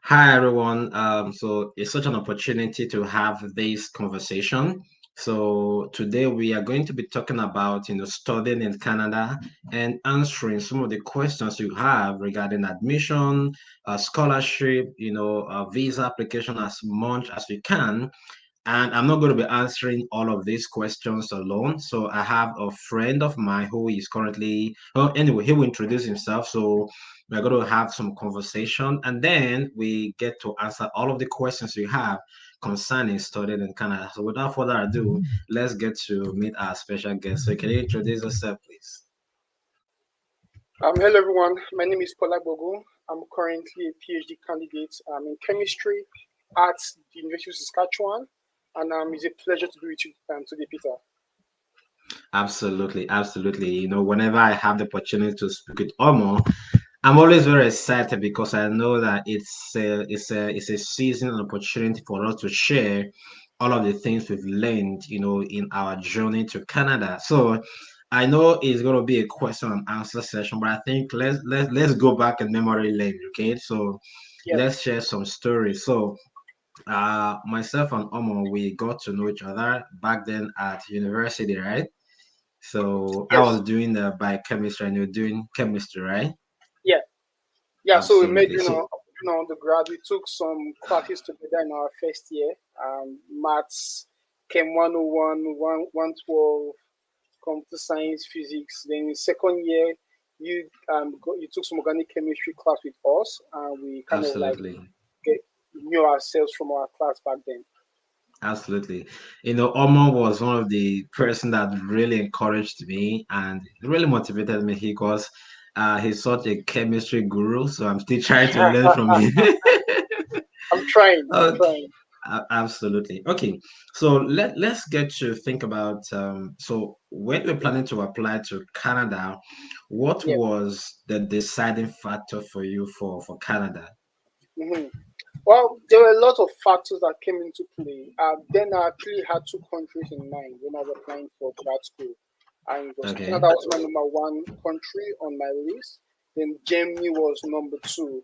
Hi everyone. So it's such an opportunity to have this conversation. So today we are going to be talking about, studying in Canada and answering some of the questions you have regarding admission, scholarship, visa application as much as we can. And I'm not going to be answering all of these questions alone. So I have a friend of mine who is currently, well, anyway, he will introduce himself. So we're going to have some conversation and then we get to answer all of the questions you have concerning studying in Canada. So without further ado, let's get to meet our special guest. So can you introduce yourself, please? Hello everyone. My name is Paula Bogo. I'm currently a PhD candidate in chemistry at the University of Saskatchewan, and it's a pleasure to be with you today, Peter. Absolutely, absolutely. Whenever I have the opportunity to speak with Omo, I'm always very excited because I know that it's a season and opportunity for us to share all of the things we've learned, in our journey to Canada. So I know it's going to be a question and answer session, but I think let's go back in memory lane, okay? So Yeah, let's share some stories. So myself and Omo, we got to know each other back then at university, right? So I was yes, doing the biochemistry and you're doing chemistry, right? yeah, yeah. So we met Absolutely. So during our undergrad. We took some classes together in our first year. Maths, Chem 101, 112, computer science, physics. Then in second year, you took some organic chemistry class with us, and we kind of like absolutely. get knew ourselves from our class back then. Absolutely. Omar was one of the person that really encouraged me and really motivated me because he's such a chemistry guru. So I'm still trying to learn from him. I'm trying. I'm Okay, trying. absolutely. Okay, so let's get to think about so when we're planning to apply to Canada, what Yeah. was the deciding factor for you for Canada? hmm Well, there were a lot of factors that came into play. Then I actually had two countries in mind when I was applying for grad school. And it was Okay, Canada was my number one country on my list. Then Germany was number two.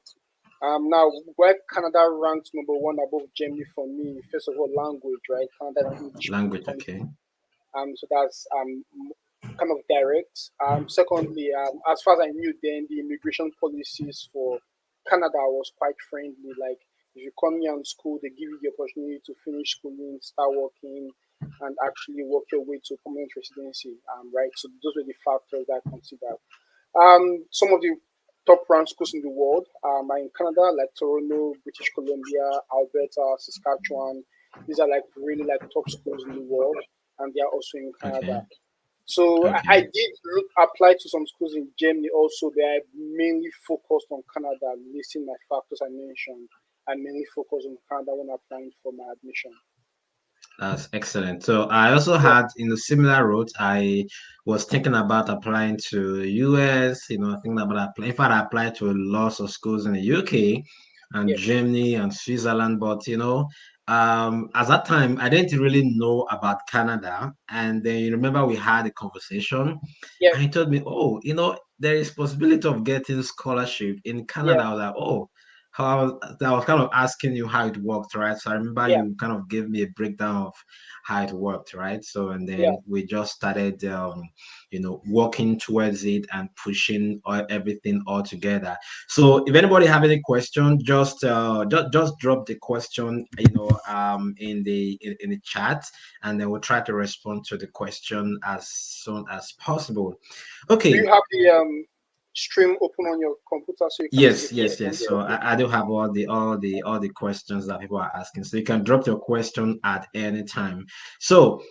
Now, where Canada ranked number one above Germany for me, first of all, language, right? Canada is an English speaking language, country. okay. So that's kind of direct. Secondly, as far as I knew then, the immigration policies for Canada was quite friendly. Like if you come here in school, they give you the opportunity to finish schooling, start working, and actually work your way to permanent residency. Right. So those were the factors that I considered. Some of the top ranked schools in the world are in Canada, like Toronto, British Columbia, Alberta, Saskatchewan. These are like really like top schools in the world, and they are also in Okay. Canada. So I Okay. did apply to some schools in Germany also. They are mainly focused on Canada, listing my factors I mentioned. I mainly focus on Canada when applying for my admission. That's excellent. So I also Yeah, had in the similar route, I was thinking about applying to US, thinking about applying. In fact, I applied to lots of schools in the UK and yeah, Germany and Switzerland, but at that time I didn't really know about Canada. And then you remember we had a conversation yeah, and he told me, oh, there is possibility of getting scholarship in Canada. yeah, I was like, oh, I was kind of asking you how it worked, right? So I remember yeah, you kind of gave me a breakdown of how it worked, right? So and yeah. then we just started, working towards it and pushing everything all together. So if anybody have any question, just drop the question, in the chat, and then we'll try to respond to the question as soon as possible. Do you Okay. have the stream open on your computer so you can see the Yes, yes, questions? yes. So Okay. I do have all the questions that people are asking. So you can drop your question at any time. So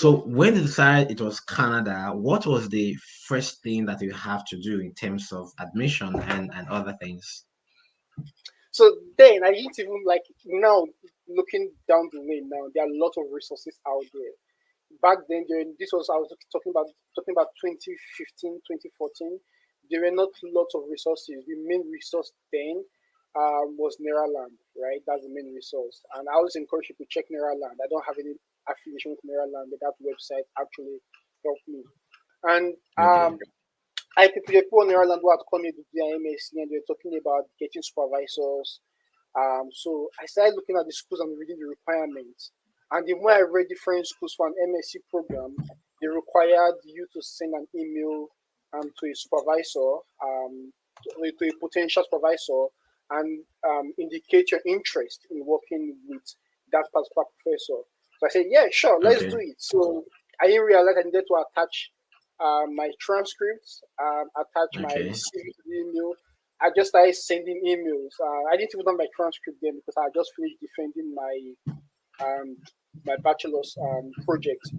Yeah. when you decided it was Canada, what was the first thing that you have to do in terms of admission and other things? So then I didn't even like now looking down the lane now, there are a lot of resources out there. Back then during this was I was talking about 2015, 2014. There were not lots of resources. The main resource then was Neraland, right? That's the main resource. And I always encourage you to check Neraland. I don't have any affiliation with Neraland, but that website actually helped me. And Okay. I people on Ireland who had come into the IMSC and they were talking about getting supervisors, So I started looking at the schools and reading the requirements. And the more I read different schools for an MSc program, they required you to send an email to a supervisor, to a potential supervisor, and indicate your interest in working with that particular professor. So I said, yeah, sure, let's do Okay. it. So I didn't realize I needed to attach my transcripts, attach my Okay. CV to the email. I just started sending emails. I didn't even have my transcript then because I just finished defending um, my bachelor's project.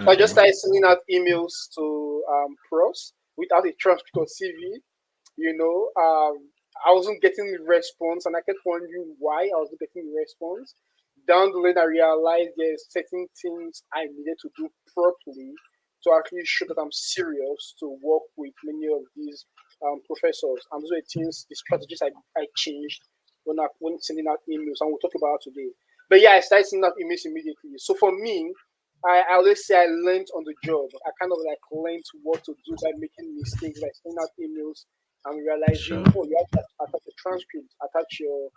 So I just Okay. started sending out emails to pros without a transcript or CV. You know, I wasn't getting the response, and I kept wondering why I wasn't getting the response. Down the line, I realized there's certain things I needed to do properly to actually show that I'm serious to work with many of these professors. And those are the things, the strategies I changed when sending out emails, and we'll talk about today. But yeah, I started sending out emails immediately. So for me, I always say I learned on the job. I kind of like learned what to do by making mistakes, by sending out emails and realizing, Sure. oh, you have to attach a transcript, attach your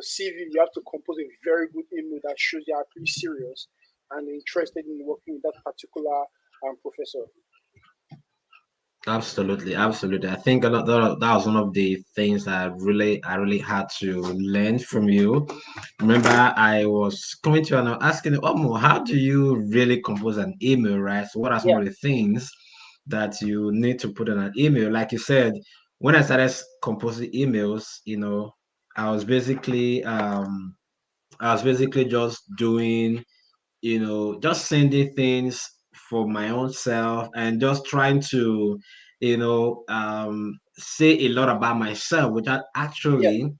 CV. You have to compose a very good email that shows you are pretty serious and interested in working with that particular professor. Absolutely, absolutely. I think that was one of the things that I really had to learn from you. Remember, I was coming to you and I was asking, Omo, how do you really compose an email, right? So, what are some Yeah, of the things that you need to put in an email? Like you said, when I started composing emails, I was basically just doing just sending things for my own self and just trying to, say a lot about myself without yeah, actually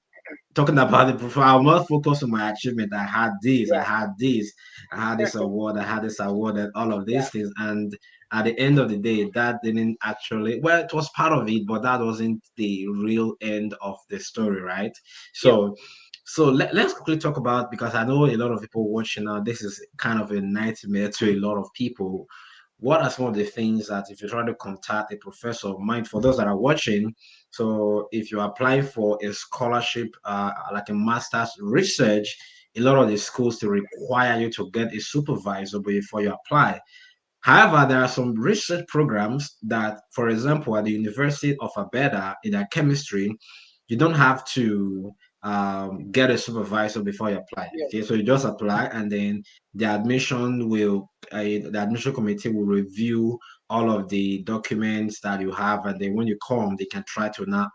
talking about it before. I'm not focused on my achievement. I had this, I yeah, had this, I had this award, I had this award, and all of yeah, these things. And at the end of the day, that didn't actually, well, it was part of it, but that wasn't the real end of the story, right? yeah, So let's quickly talk about, because I know a lot of people watching now, this is kind of a nightmare to a lot of people. What are some of the things that if you try to contact a professor of mine, for those that are watching, so if you apply for a scholarship, like a master's research, a lot of the schools they require you to get a supervisor before you apply. However, there are some research programs that, for example, at the University of Alberta in their chemistry, you don't have to get a supervisor before you apply. yeah, Okay, so you just apply, and then the admission committee will review all of the documents that you have, and then when you come, they can try to now,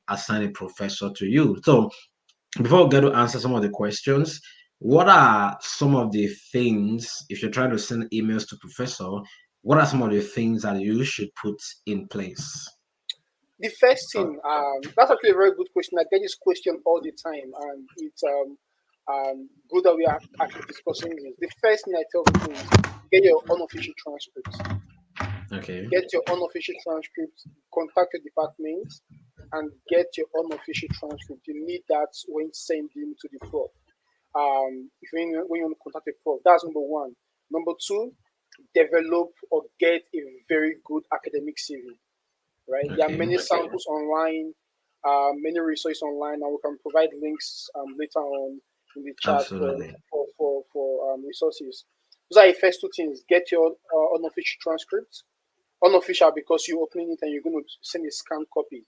assign a professor to you. So before we get to answer some of the questions, what are some of the things, if you're trying to send emails to professor, what are some of the things that you should put in place? The first Uh, thing, that's actually a very good question. I get this question all the time, and it's good that we are actually discussing this. The first thing I tell people is get your unofficial transcripts. okay, Get your unofficial transcript, contact your department, and get your unofficial transcript. You need that when sending to the prof. If when you want to contact a prof, that's number one. Number two, develop or get a very good academic CV. Right? There are okay, many samples online, many resources online, and we can provide links later on in the chat absolutely, for resources. Those are the first two things. Get your unofficial transcript, unofficial because you're opening it and you're going to send a scanned copy,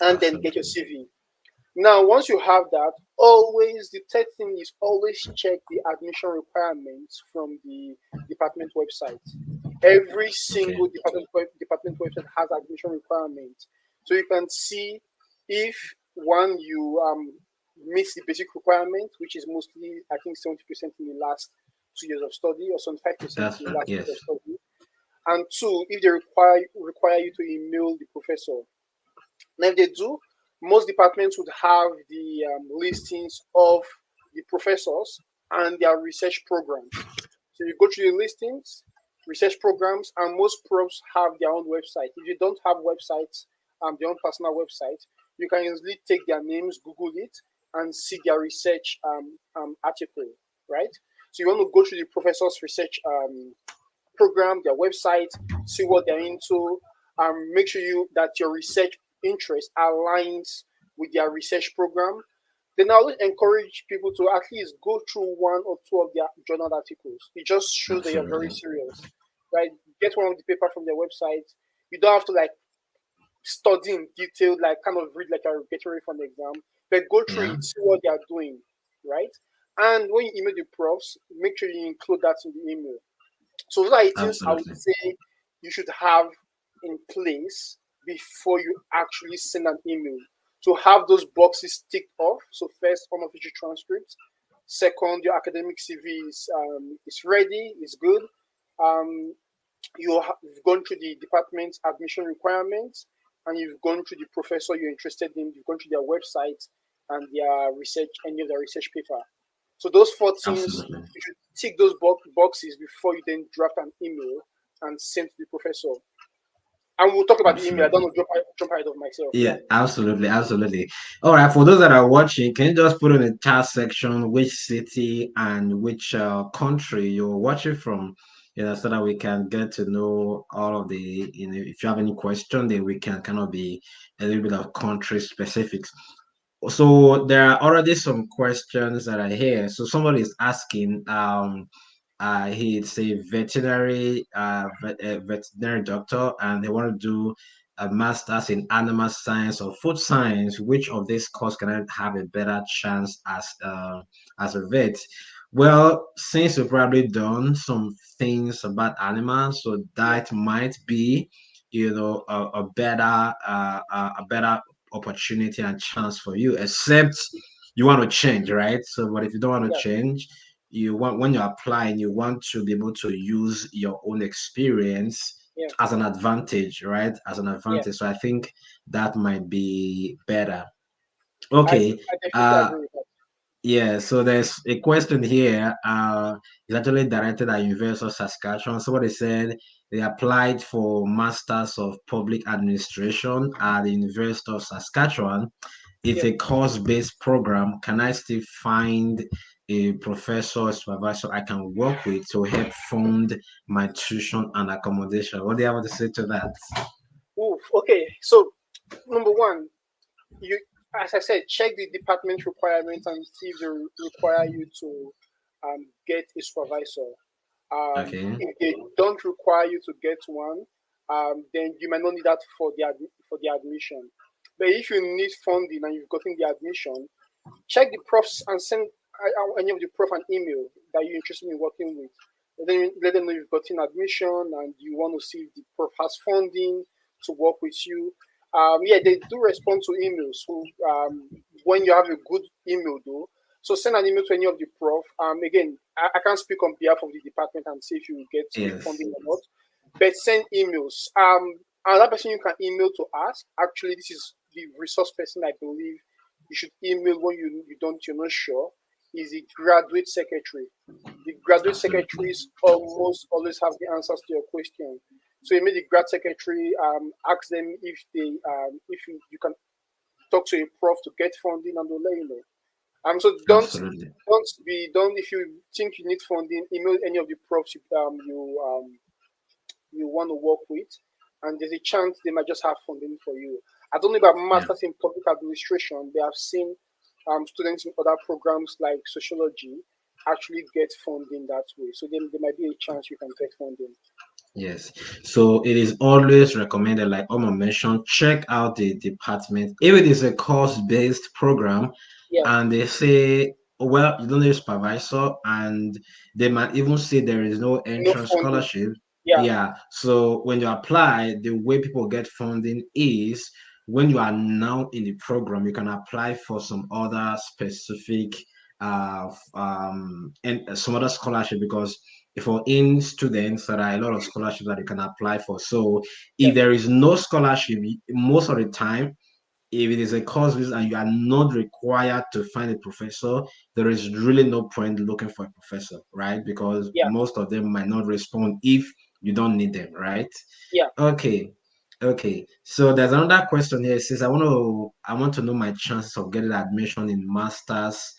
and then get your absolutely, CV. Now, once you have that, always the third thing is always check the admission requirements from the department website. Every okay, single department website has admission requirements, so you can see if one you meet the basic requirement, which is mostly I think 70% in the last 2 years of study or 75% that's in the right, last 2 years of yes, study, and two, if they require you to email the professor. Now, if they do, most departments would have the listings of the professors and their research programs. So you go through the listings, research programs, and most profs have their own website. If you don't have websites, their own personal website, you can easily take their names, Google it, and see their research article, right? So you want to go through the professor's research program, their website, see what they're into, and make sure you that your research interest aligns with their research program, then I always encourage people to at least go through one or two of their journal articles. It just shows that you're very Absolutely. serious, right? Get one of the paper from their website. You don't have to like study in detail, like kind of read like you're getting ready for an exam, but go through Yeah, it, see what they are doing, right? And when you email the profs, make sure you include that in the email. So those are the things I would absolutely. say you should have in place before you actually send an email. To have those boxes ticked off. So first, unofficial transcript. Second, your academic CV is ready, is good. Um, you've gone through the department's admission requirements, and you've gone through the professor you're interested in. You've gone through their website and their research, any of their research paper. So those four things, Absolutely. you should tick those boxes before you then draft an email and send to the professor. And we'll talk about the email. I don't Absolutely. want to jump ahead of myself. Yeah. Yeah, absolutely, absolutely. All right, for those that are watching, can you just put in the chat section which city and which country you're watching from, so that we can get to know all of the, if you have any question, then we can kind of be a little bit of country specifics. So there are already some questions that are here. So somebody is asking, he's a veterinary doctor, and they want to do a master's in animal science or food science. Which of these courses can I have a better chance as a vet? Well, since you've probably done some things about animals, so Yeah. that might be, a better opportunity and chance for you, except you want to change, right? So, but if you don't want to Yeah. change, you want, when you're applying, you want to be able to use your own experience Yeah. as an advantage, right? As an Yeah. advantage. So I think that might be better. I, Okay. I definitely Uh agree with that. yeah, so there's a question here. It's actually directed at University of Saskatchewan. Somebody said they applied for Masters of Public Administration at the University of Saskatchewan. It's Yeah. a course-based program. Can I still find a professor or supervisor I can work with to help fund my tuition and accommodation? What do you have to say to that? Oof. Okay. So number one, you, as I said, check the department requirements and see if they require you to get a supervisor. Okay. If they don't require you to get one, then you might not need that for for the admission. But if you need funding and you've gotten the admission, check the profs and send any of the prof an email that you're interested in working with. Let them know you've gotten admission and you want to see if the prof has funding to work with you. Yeah, they do respond to emails. So when you have a good email, though, so send an email to any of the prof. Again, I can't speak on behalf of the department and say if you will get the Yes. funding or not, but send emails. Another person you can email to ask. Actually, this is the resource person I believe you should email when you're not sure, is the graduate secretary. The graduate Absolutely. secretaries almost always have the answers to your question. So you may the grad secretary ask them if you can talk to a prof to get funding, and they'll let you know. So Absolutely. don't if you think you need funding, email any of the profs you want to work with, and there's a chance they might just have funding for you. I don't know about Yeah. masters in public administration. They have seen students in other programs like sociology actually get funding that way. So there might be a chance you can get funding. Yes. So it is always recommended, like Omar mentioned, check out the department. If it is a course-based program Yeah, and they say, well, you don't need a supervisor, and they might even say there is no no entrance funding. scholarship. Yeah, Yeah. So when you apply, the way people get funding is when you are now in the program, you can apply for some other specific and some other scholarship, because for in students there are a lot of scholarships that you can apply for. So yeah, if there is no scholarship, most of the time, if it is a course and you are not required to find a professor, there is really no point looking for a professor, right? Because yeah, most of them might not respond if you don't need them, right? yeah. Okay. Okay. So there's another question here. It says I want to know my chances of getting admission in masters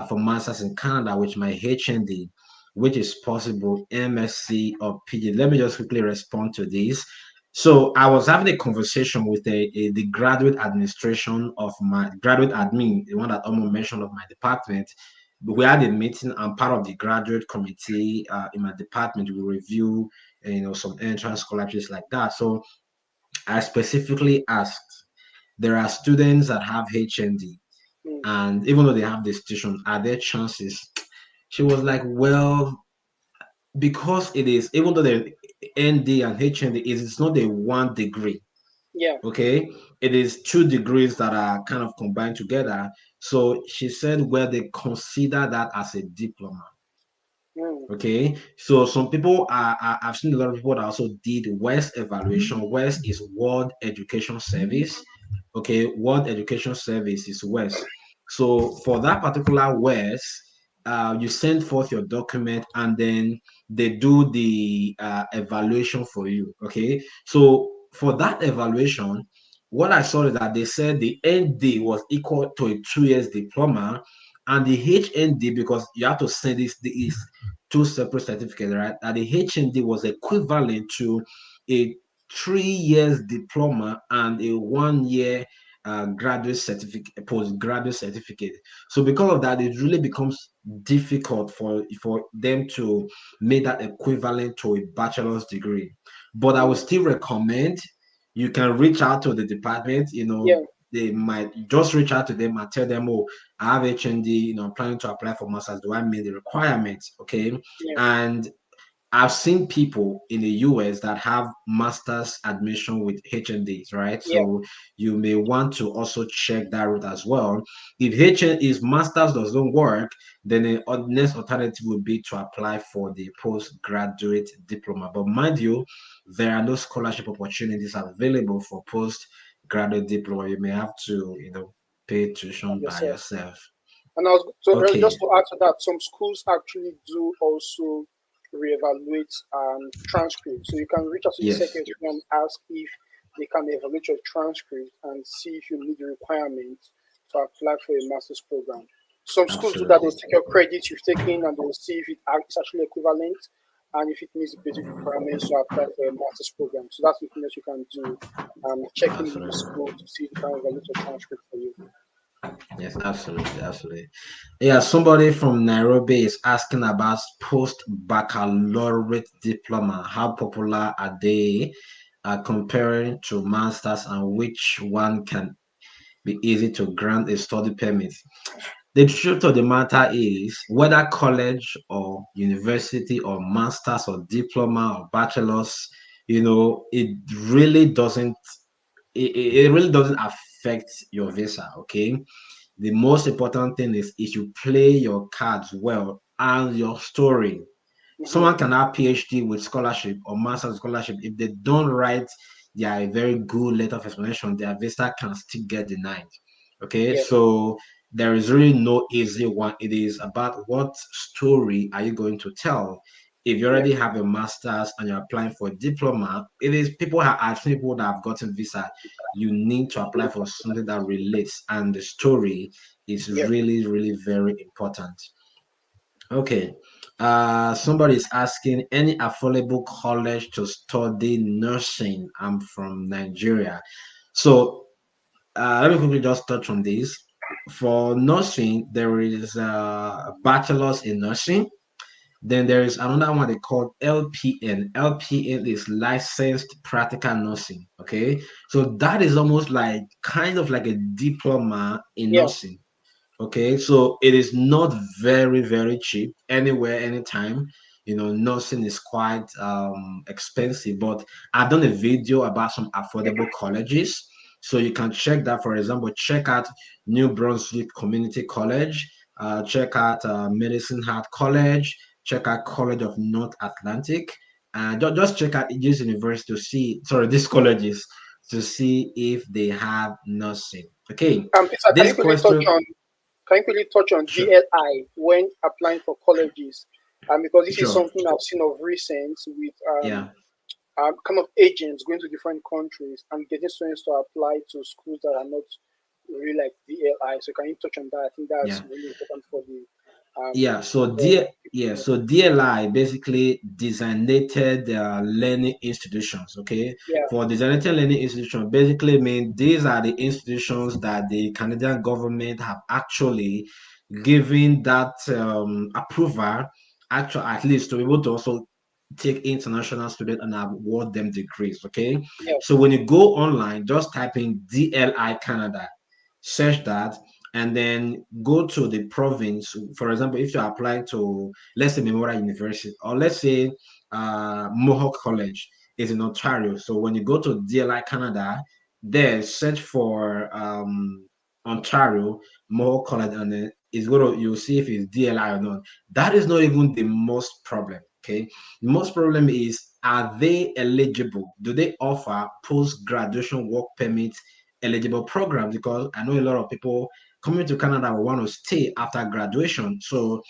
for masters in Canada with my HND, which is possible, MSc or PG. Let me just quickly respond to this. So I was having a conversation with the graduate administration of my graduate admin, the one that almost mentioned of my department. We had a meeting. I'm part of the graduate committee in my department. We review, some entrance scholarships like that. So I specifically asked, there are students that have HND, Mm. and even though they have the institution, are there chances? She was like, well, because it is, even though the ND and HND is, it's not a one degree. Yeah. Okay, it is two degrees that are kind of combined together. So she said, well, they consider that as a diploma. Mm. Okay, so some people I've seen a lot of people that also did WES evaluation. WES is World Education Service. Okay, World Education Service is WES. So for that particular WES, you send forth your document and then they do the evaluation for you. Okay, so for that evaluation, what I saw is that they said the ND was equal to a 2 years diploma, and the HND, because you have to send this two separate certificates, right? That the HND was equivalent to a 3 years diploma and a 1 year graduate certificate, postgraduate certificate. So because of that, it really becomes difficult for them to make that equivalent to a bachelor's degree. But I would Mm. still recommend you can reach out to the department. Yeah. They might just reach out to them and tell them, oh, I have HND, I'm planning to apply for masters. Do I meet the requirements? Okay. Yeah. And I've seen people in the US that have master's admission with HNDs, right? Yeah. So you may want to also check that route as well. If HN is master's doesn't work, then the next alternative would be to apply for the postgraduate diploma. But mind you, there are no scholarship opportunities available for postgraduate diploma. You may have to, pay tuition by Yourself. yourself. And I was Okay. just to add to that, some schools actually do also reevaluate transcripts. So you can reach out to the Yes. secretary and ask if they can evaluate your transcript and see if you meet the requirements to apply for a master's program. Some schools do that. They'll Absolutely. take your credits you've taken and they'll see if it's actually equivalent and if it meets the basic requirements to apply for a master's program. So that's something that you can do. Checking with the Absolutely. school to see if they can evaluate your transcript for you. Yes, absolutely, absolutely. Yeah, somebody from Nairobi is asking about post-baccalaureate diploma. How popular are they comparing to masters, and which one can be easy to grant a study permit? The truth of the matter is, whether college or university or masters or diploma or bachelor's, it really doesn't it really doesn't affect your visa. Okay, the most important thing is you play your cards well and your story. Hmm. Someone can have PhD with scholarship or master's scholarship. If they don't write their very good letter of explanation, their visa can still get denied. Okay, Yeah. so there is really no easy one. It is about what story are you going to tell. If you Yeah. already have a master's and you're applying for a diploma, it is I've seen people that have gotten visa. You need to apply for something that relates, and the story is Yeah. really, really very important. Okay. Somebody is asking any affordable college to study nursing. I'm from Nigeria. So let me quickly just touch on this. For nursing, there is a bachelor's in nursing. Then there is another one they call LPN. LPN is licensed practical nursing. Okay. So that is almost like kind of like a diploma in Yeah. nursing. Okay, so it is not very, very cheap anywhere, anytime. Nursing is quite expensive, but I've done a video about some affordable colleges. So you can check that. For example, check out New Brunswick Community College, check out Medicine Hat College, check out College of North Atlantic, and just check out this university to see, sorry, these colleges to see if they have nursing. Okay, Peter, this question. can you quickly touch on Sure. DLI when applying for colleges? Because this is Sure. something I've seen of recent with Yeah. kind of agents going to different countries and getting students to apply to schools that are not really like DLI. So can you touch on that? I think that's Yeah. really important for the Yeah, so for people. DLI basically designated learning institutions. Okay, Yeah, for designated learning institutions, basically mean these are the institutions that the Canadian government have actually given that approval, actual at least to be able to also take international students and award them degrees. Okay, yeah, so when you go online, just type in DLI Canada, search that, and then go to the province. For example, if you're applying to, let's say, Memorial University, or let's say Mohawk College is in Ontario. So when you go to DLI Canada, there search for Ontario Mohawk College, and then it's going to, you'll see if it's DLI or not. That is not even the most problem. Okay, the most problem is, are they eligible? Do they offer post graduation work permit eligible programs? Because I know a lot of people coming to Canada will want to stay after graduation. So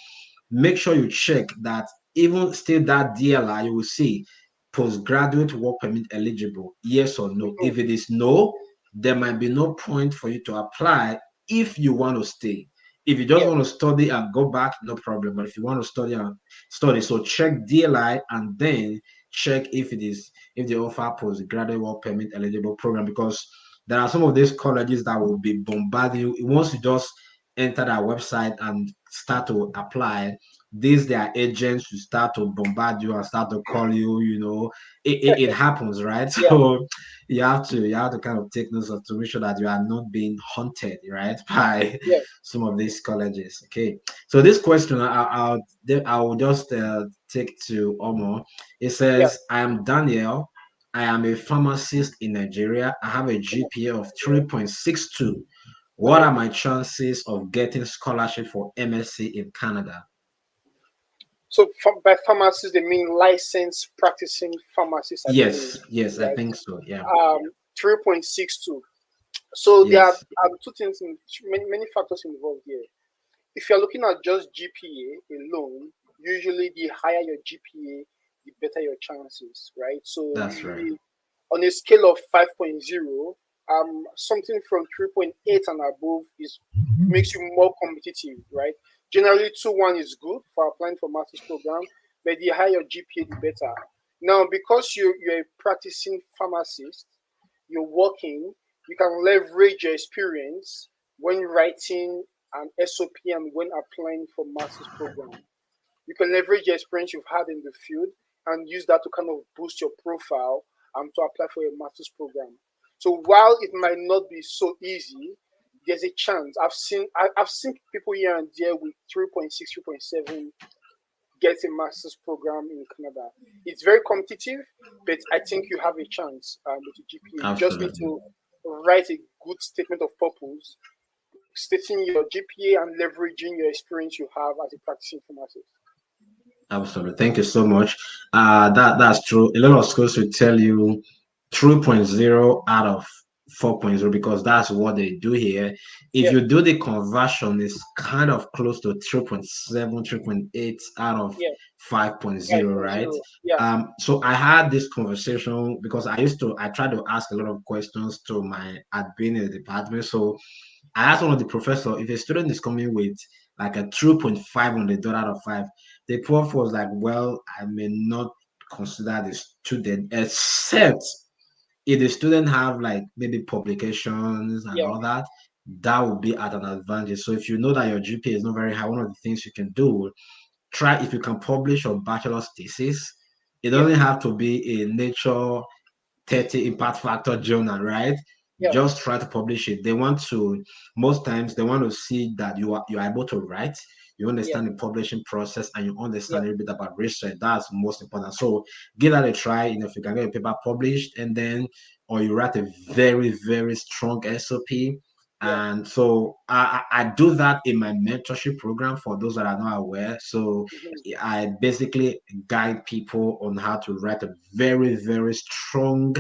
make sure you check that even still that DLI, you will see postgraduate work permit eligible, yes or no. mhm, If it is no, there might be no point for you to apply if you want to stay. If you just yeah, want to study and go back, no problem. But if you want to study and study, so check DLI and then check if it is, if they offer postgraduate work permit eligible program, because there are some of these colleges that will be bombarding you once you just enter that website and start to apply. These their agents will start to bombard you and start to call you. It happens, right? yeah, So you have to kind of take notes of to make sure that you are not being haunted, right, by yeah, some of these colleges. Okay, so this question I'll just take to Omo. It yeah. says, I am Daniel. I am a pharmacist in Nigeria. I have a GPA of 3.62. What Okay. are my chances of getting scholarship for MSc in Canada? So by pharmacists, they mean licensed practicing pharmacists, I believe, Yes, I right? think so. Yeah. 3.62. So there are Yes, two things, many factors involved here. If you're looking at just GPA alone, usually the higher your GPA, the better your chances, right? So that's right. usually on a scale of 5.0, something from 3.8 and above is makes you more competitive, right? Generally, 2.1 is good for applying for master's program, but the higher your GPA, the better. Now, because you're a practicing pharmacist, you're working, you can leverage your experience when writing an SOP and when applying for master's program. You can leverage the experience you've had in the field and use that to kind of boost your profile and to apply for a master's program. So while it might not be so easy, there's a chance. I've seen people here and there with 3.6, 3.7 get a master's program in Canada. It's very competitive, but I think you have a chance with the GPA. You just need Absolutely. to write a good statement of purpose, stating your GPA and leveraging your experience you have as a practicing pharmacist. Absolutely. Thank you so much. That's true. A lot of schools will tell you 3.0 out of 4.0 because that's what they do here. If Yeah, you do the conversion, it's kind of close to 3.7, 3.8 out of yeah, 5.0, right? 5.0. Yeah, So I had this conversation because I tried to ask a lot of questions to my admin in the department. So I asked one of the professor, if a student is coming with like a 2.5 on the dot out of 5, the prof was like, well, I may not consider the student, except if the student have like maybe publications and yeah, all that, that would be at an advantage. So if you know that your GPA is not very high, one of the things you can do, try if you can publish your bachelor's thesis. It yeah, doesn't have to be a Nature 30 impact factor journal, right? yeah, Just try to publish it. They want to, most times they want to see that you are able to write, you yeah, understand the publishing process, and you yeah, understand a little bit about research. That's most important. So give that a try. If you can get a paper published, and then or you write a very, very strong SOP. yeah. And so I do that in my mentorship program for those that are not aware. So Mhm. I basically guide people on how to write a very, very strong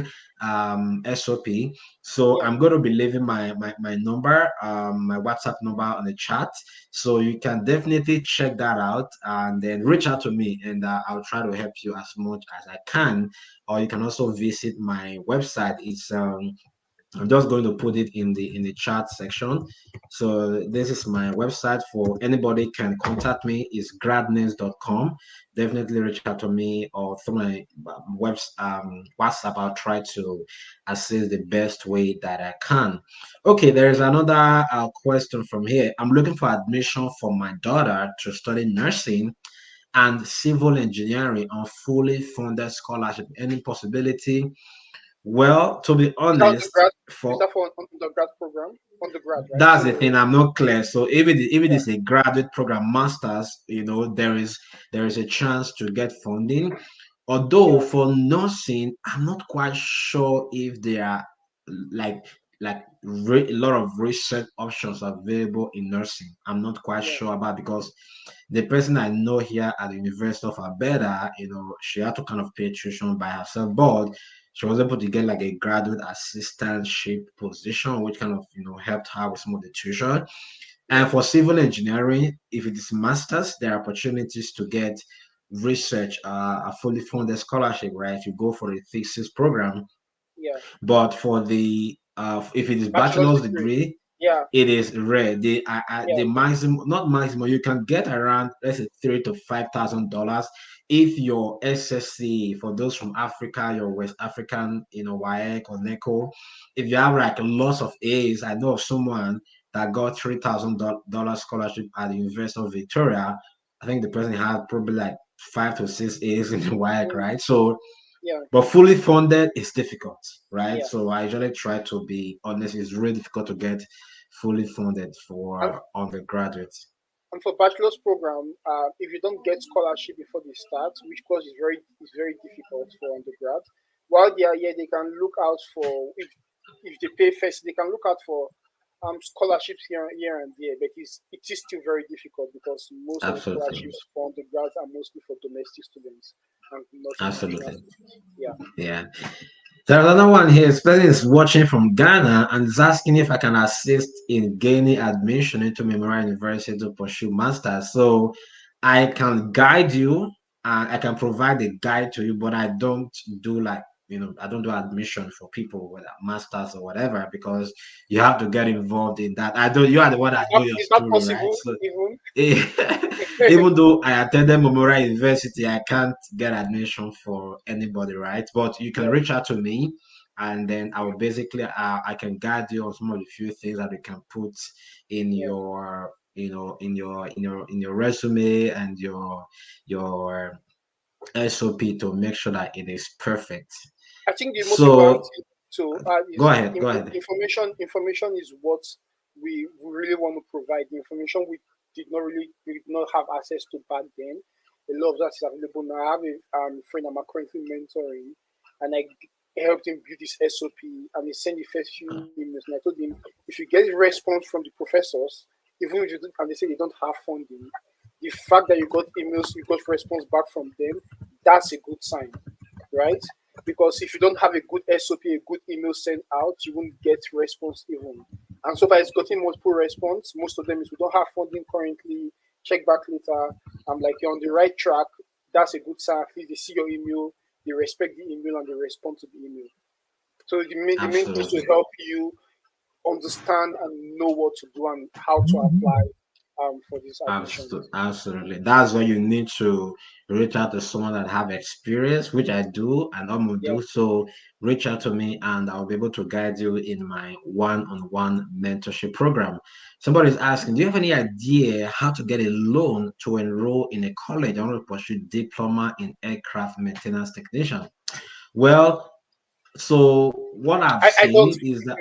SOP. So Yeah, I'm going to be leaving my number, my WhatsApp number on the chat. So you can definitely check that out and then reach out to me, and I'll try to help you as much as I can. Or you can also visit my website. It's I'm just going to put it in the chat section. So this is my website for anybody can contact me is gradnext.com. Definitely reach out to me or through my WhatsApp. I'll try to assist the best way that I can. Okay, there is another question from here. I'm looking for admission for my daughter to study nursing and civil engineering on fully funded scholarship. Any possibility? Well, to be Is that honest, undergrad? Is for that for undergrad program? Undergrad, right? that's the So thing, I'm not clear. So if it yeah, is a graduate program, masters, there is a chance to get funding. Although yeah, for nursing, I'm not quite sure if there are like a lot of research options available in nursing. I'm not quite yeah, sure about because the person I know here at the University of Alberta, she had to kind of pay tuition by herself, but she was able to get like a graduate assistantship position, which kind of helped her with some of the tuition. And yeah, for civil engineering, if it is masters, there are opportunities to get research, a fully funded scholarship, right? If you go for a thesis program, yeah. but for the if it is Bachelor's bachelor's degree. degree, Yeah, it is rare. The yeah, maximum, not maximum, you can get around let's say $3,000 to $5,000 if your SSC for those from Africa, your West African, WAEC or NECO, if you have like lots of A's. I know of someone that got $3,000 scholarship at the University of Victoria. I think the person had probably like 5 to 6 A's in the WAEC, mm, right? So yeah, but fully funded is difficult, right? yeah. So I usually try to be honest. It's really difficult to get fully funded And for undergraduates. and for bachelor's program, if you don't get scholarship before they start, which course is very difficult for undergrad. While they are here, they can look out for if they pay first, they can look out for scholarships here and there. But it is still very difficult because most of the Absolutely, scholarships for undergrads are mostly for domestic students and not international absolutely, students. Yeah, yeah. There's another one here. This person is watching from Ghana and is asking if I can assist in gaining admission into Memorial University to pursue masters. So I can guide you and I can provide a guide to you, but I don't do I don't do admission for people with a masters or whatever because you have to get involved in that. I don't. You are the one that know your is that story, right? possible? So Even even though I attended Memorial University, I can't get admission for anybody, right? But you can yeah, reach out to me, and then I will basically I can guide you on some of the few things that you can put in yeah. your in your resume and your SOP to make sure that it is perfect. I think the most important So thing to go is ahead, go ahead. information. Information is what we really want to provide. The information we did not have access to back then. A lot of that is available now. I have a friend I'm currently mentoring, and I helped him build his SOP, and he sent the first few emails. And I told him if you get a response from the professors, even if you don't, and they say they don't have funding, the fact that you got response back from them, that's a good sign, right? Because if you don't have a good SOP, a good email sent out, you won't get response even. And so far, it's gotten multiple response. Most of them is we don't have funding currently. Check back later. I'm like you're on the right track. That's a good sign. At least they see your email, they respect the email, and they respond to the email. So the main thing is to Absolutely. help you understand and know what to do and how to apply for these Absolutely, admissions. absolutely. That's why you need to reach out to someone that have experience, which I do and I'm gonna Yeah. do. So reach out to me and I'll be able to guide you in my one-on-one mentorship program. Somebody's asking, do you have any idea how to get a loan to enroll in a college? I want to pursue diploma in aircraft maintenance technician. Well, so what I've I don't seen is that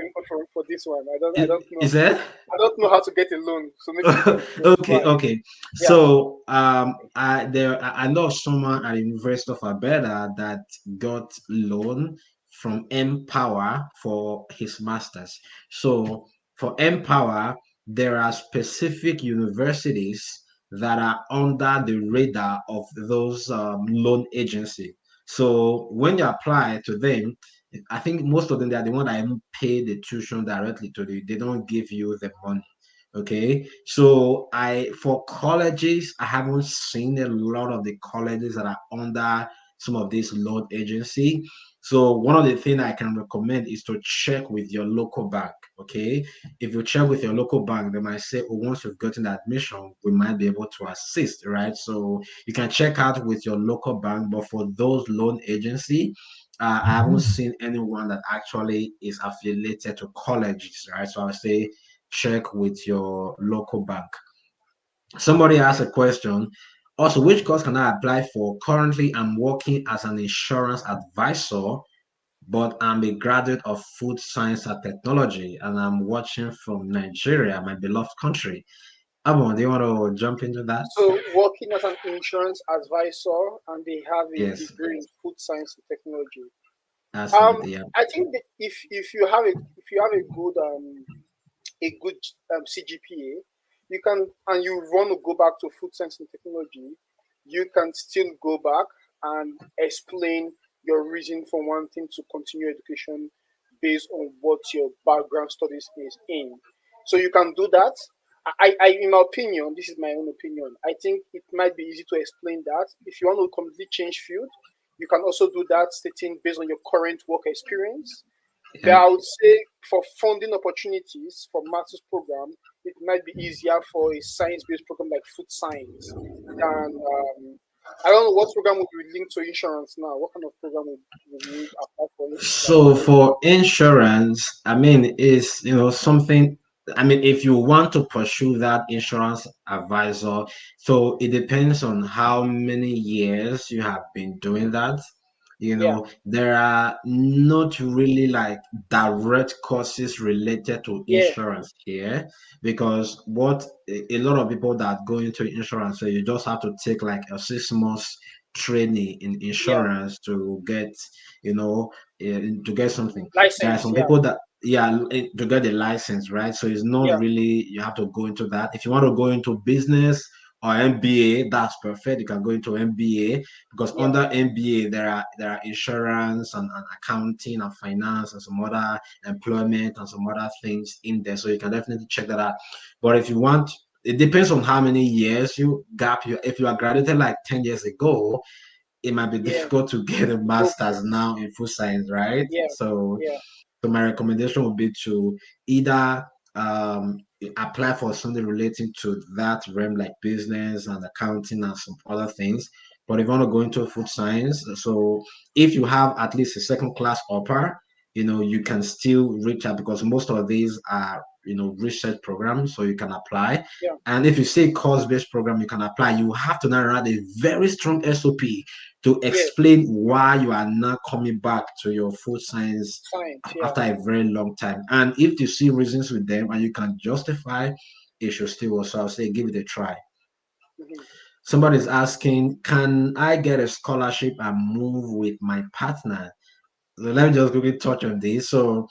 for this one. I is, don't know. is that I don't know how to get a loan, so maybe you can okay, try. okay. Yeah, So I know someone at the University of Alberta that got loan from Empower for his masters. So for Empower, there are specific universities that are under the radar of those loan agency. So when you apply to them, I think most of them they are the one that even pay the tuition directly to you. They don't give you the money. Okay, so for colleges, I haven't seen a lot of the colleges that are under some of these loan agency. So one of the things I can recommend is to check with your local bank. Okay, if you check with your local bank, they might say, "Oh, once you've gotten admission, we might be able to assist." Right? So you can check out with your local bank. But for those loan agency, I haven't seen anyone that actually is affiliated to colleges. Right? So I would say check with your local bank. Somebody asked a question. Also, which course can I apply for? Currently, I'm working as an insurance advisor, but I'm a graduate of food science and technology, and I'm watching from Nigeria, my beloved country. Abon, do you want to jump into that? So working as an insurance advisor, and they have a Yes, degree in food science and technology. absolutely. Yeah. I think that if you have a good CGPA, you can, and you want to go back to food science and technology, you can still go back and explain your reason for wanting to continue education based on what your background studies is in. So you can do that. In my opinion, this is my own opinion. I think it might be easy to explain that. If you want to completely change field, you can also do that, stating based on your current work experience. But Yeah. I would say for funding opportunities for master's program, it might be easier for a science-based program like food science than I don't know what program would be linked to insurance now. What kind of program would you apply for it? Like So for for insurance, I mean, is something. I mean, if you want to pursue that insurance advisor, so it depends on how many years you have been doing that. yeah, There are not really like direct courses related to yeah, insurance here because what a lot of people that go into insurance, so you just have to take like a 6 months training in yeah, insurance to get you know to get something. There are license, some yeah, people that, yeah, to get the license, right? So it's not yeah, really you have to go into that. If you want to go into business or MBA, that's perfect. You can go into MBA because yeah, under MBA there are insurance and accounting and finance and some other employment and some other things in there. So you can definitely check that out. But if you want, it depends on how many years you gap you. If you are graduated like 10 years ago, it might be yeah, difficult to get a to go for, master's now in food science, right? yeah, So, yeah, so my recommendation would be to either um, apply for something relating to that realm, like business and accounting and some other things. But if you want to go into food science, so if you have at least a second class upper, you can still reach out because most of these are research programs, so you can apply. yeah, And if you say course-based program, you can apply. You have to now write a very strong SOP to yeah, explain why you are not coming back to your food science science, yeah. after a very long time. And if you see reasons with them and you can justify, it should still also, I'll say, give it a try. Mhm. Somebody's asking, can I get a scholarship and move with my partner? So let me just quickly touch on this. So